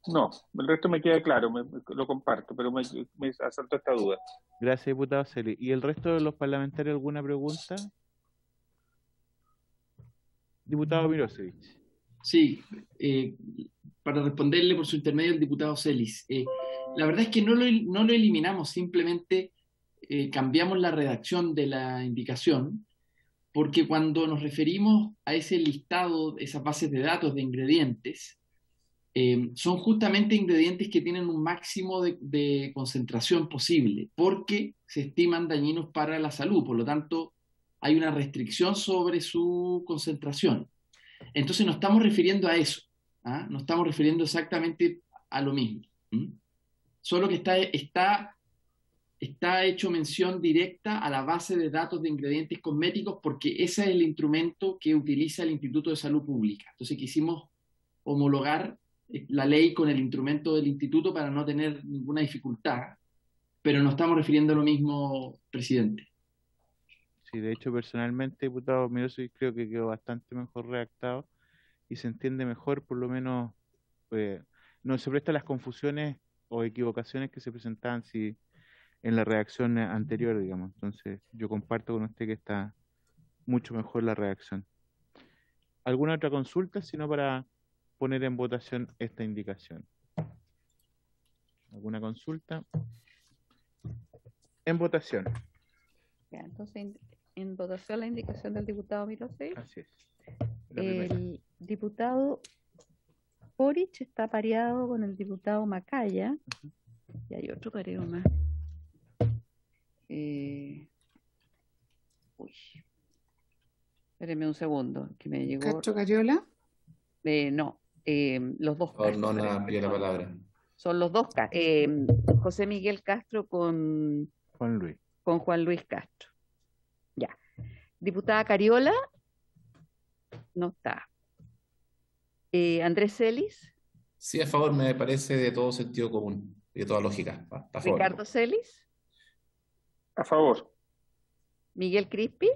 I: No, el resto me queda claro, lo comparto, pero me asaltó esta duda.
B: Gracias, diputado Celis. ¿Y el resto de los parlamentarios alguna pregunta? Diputado Mirosevich.
K: Sí, para responderle por su intermedio al diputado Celis. La verdad es que no lo eliminamos, simplemente cambiamos la redacción de la indicación, porque cuando nos referimos a ese listado, esas bases de datos de ingredientes, son justamente ingredientes que tienen un máximo de concentración posible, porque se estiman dañinos para la salud, por lo tanto hay una restricción sobre su concentración. Entonces no estamos refiriendo a eso, ¿ah? No estamos refiriendo exactamente a lo mismo. Solo que está hecho mención directa a la base de datos de ingredientes cosméticos porque ese es el instrumento que utiliza el Instituto de Salud Pública. Entonces quisimos homologar la ley con el instrumento del instituto para no tener ninguna dificultad, pero no estamos refiriendo a lo mismo, presidente.
B: Sí, de hecho, personalmente, diputado Mirosevic, creo que quedó bastante mejor redactado y se entiende mejor, por lo menos, no se presta las confusiones o equivocaciones que se presentaban en la redacción anterior, digamos. Entonces, yo comparto con usted que está mucho mejor la redacción. ¿Alguna otra consulta, sino para poner en votación esta indicación? ¿Alguna consulta? En votación.
E: Ya, entonces, en votación la indicación del diputado Mirosevic.
B: Así es. La primera.
E: El diputado Boric está pareado con el diputado Macaya. Y hay otro pareo más. Uy. Espérenme un segundo, que me llegó.
L: ¿Castro Cariola?
E: No, los dos
H: Por
E: Castro.
H: no le pidió la palabra.
E: Son los dos José Miguel Castro con Juan Luis Castro. Ya. Diputada Cariola, no está. Andrés Celis,
H: Sí, a favor, me parece de todo sentido común y de toda lógica. A favor.
E: Ricardo Celis,
I: A favor.
E: Miguel Crispi,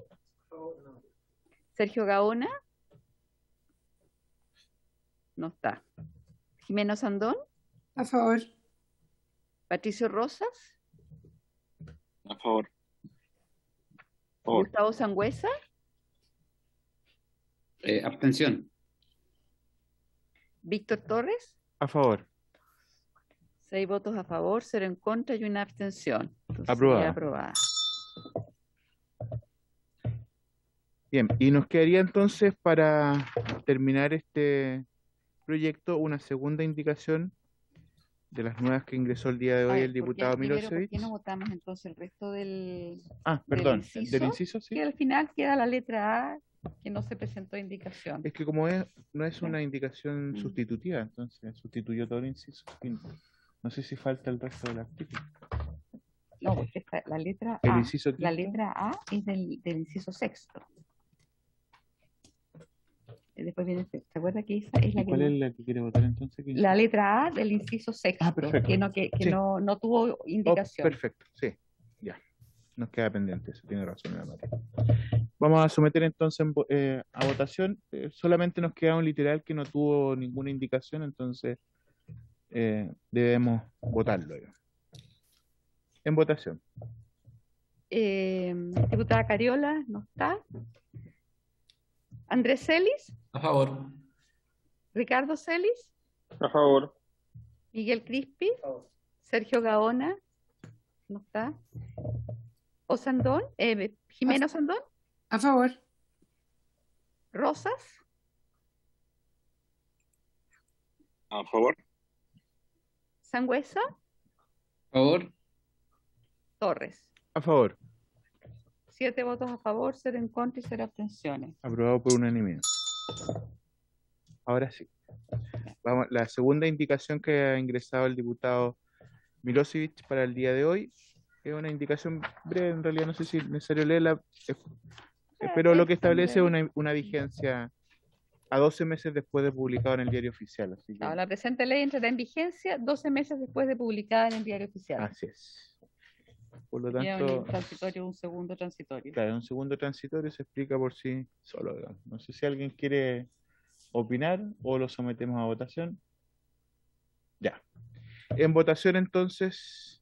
E: Sergio Gaona, no está. Jimeno Sandón,
L: A favor.
E: Patricio Rosas,
I: A favor. Favor.
E: Gustavo Sangüesa,
M: Abstención.
E: Víctor Torres,
B: A favor.
E: 6 votos a favor, 0 en contra y una abstención. Entonces,
B: Aprobada.
E: ya aprobada.
B: Bien, y nos quedaría entonces para terminar este proyecto una segunda indicación de las nuevas que ingresó el día de hoy el diputado Mirosevic.
E: ¿Por qué no votamos entonces el resto del
B: Perdón,
E: inciso?
B: del inciso, sí.
E: Que al final queda la letra A, que no se presentó indicación.
B: Es que como no es una indicación sustitutiva, entonces sustituyó todo el inciso. No sé si falta el resto del artículo.
E: No, porque la letra
B: El
E: A,
B: inciso
E: la
B: quinto.
E: letra A es del inciso sexto. Después viene, ¿se acuerda que esa es la
B: ¿Y
E: que
B: cuál
E: no-
B: es la que quiere votar entonces?
E: la letra A del inciso sexto,
B: perfecto.
E: que
B: Sí.
E: no tuvo indicación?
B: Perfecto, sí, ya. Nos queda pendiente, eso tiene razón la María. Vamos a someter entonces a votación. Solamente nos queda un literal que no tuvo ninguna indicación, entonces debemos votarlo. Digamos. En votación.
E: Diputada Cariola, no está. Andrés Celis,
H: A favor.
E: Ricardo Celis,
I: A favor.
E: Miguel Crispi, Sergio Gaona, no está. Osandón, Jimeno Sandón,
L: A favor.
E: Rosas,
I: A favor.
E: Sangüesa,
M: A favor.
E: Torres.
B: A favor.
E: 7 votos a favor, 0 en contra y 0 abstenciones.
B: Aprobado por unanimidad. Ahora sí. Vamos, la segunda indicación que ha ingresado el diputado Mirosevic para el día de hoy es una indicación breve, en realidad no sé si es necesario leerla, pero lo que establece una vigencia a 12 meses después de publicado en el diario oficial. Así que,
E: La presente ley entrará en vigencia 12 meses después de publicada en el diario oficial.
B: así es. Por lo
E: Y
B: tanto,
E: un transitorio, un segundo transitorio.
B: claro, un segundo transitorio se explica por sí solo. Digamos. No sé si alguien quiere opinar o lo sometemos a votación. Ya. En votación entonces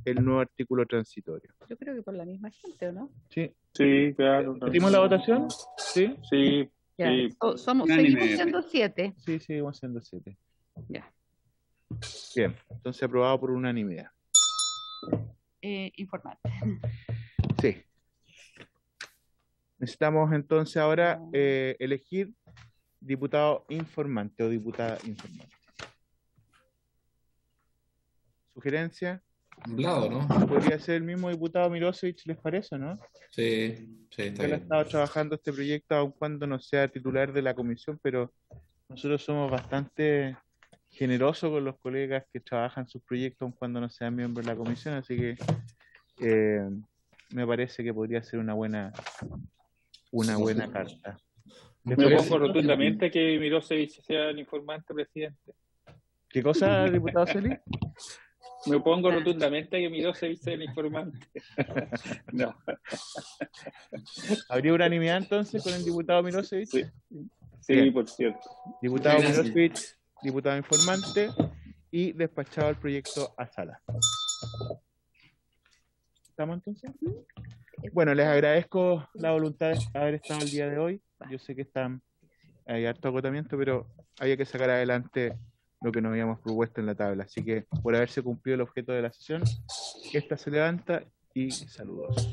B: el nuevo artículo transitorio.
E: Yo creo que por la misma gente, ¿o no?
B: Sí.
I: Sí, claro.
B: ¿Repetimos la votación? Sí.
I: Sí.
E: Ya,
I: Sí.
E: seguimos siendo 7.
B: Sí, seguimos siendo 7.
E: Ya.
B: Bien, entonces aprobado por unanimidad.
E: Informante.
B: Sí. Necesitamos entonces ahora elegir diputado informante o diputada informante. ¿Sugerencia?
H: Hablado, ¿no?
B: Podría ser el mismo diputado Mirosevic, ¿les parece, no?
H: Sí, está
B: Él ha
H: bien.
B: estado trabajando este proyecto aun cuando no sea titular de la comisión, pero nosotros somos bastante generoso con los colegas que trabajan sus proyectos aun cuando no sean miembros de la comisión, así que me parece que podría ser una buena carta.
I: Me opongo rotundamente a que Milosevic sea el informante, presidente.
B: ¿Qué cosa, diputado Celis?
I: Me opongo rotundamente a que Milosevic sea el informante. No.
B: ¿Habría unanimidad entonces con el diputado Milosevic?
I: Sí, por cierto.
B: Diputado Milosevic, diputado informante y despachado el proyecto a sala. ¿Estamos entonces? Bueno, les agradezco la voluntad de haber estado el día de hoy. Yo sé que hay harto agotamiento, pero había que sacar adelante lo que nos habíamos propuesto en la tabla. Así que por haberse cumplido el objeto de la sesión, esta se levanta y saludos.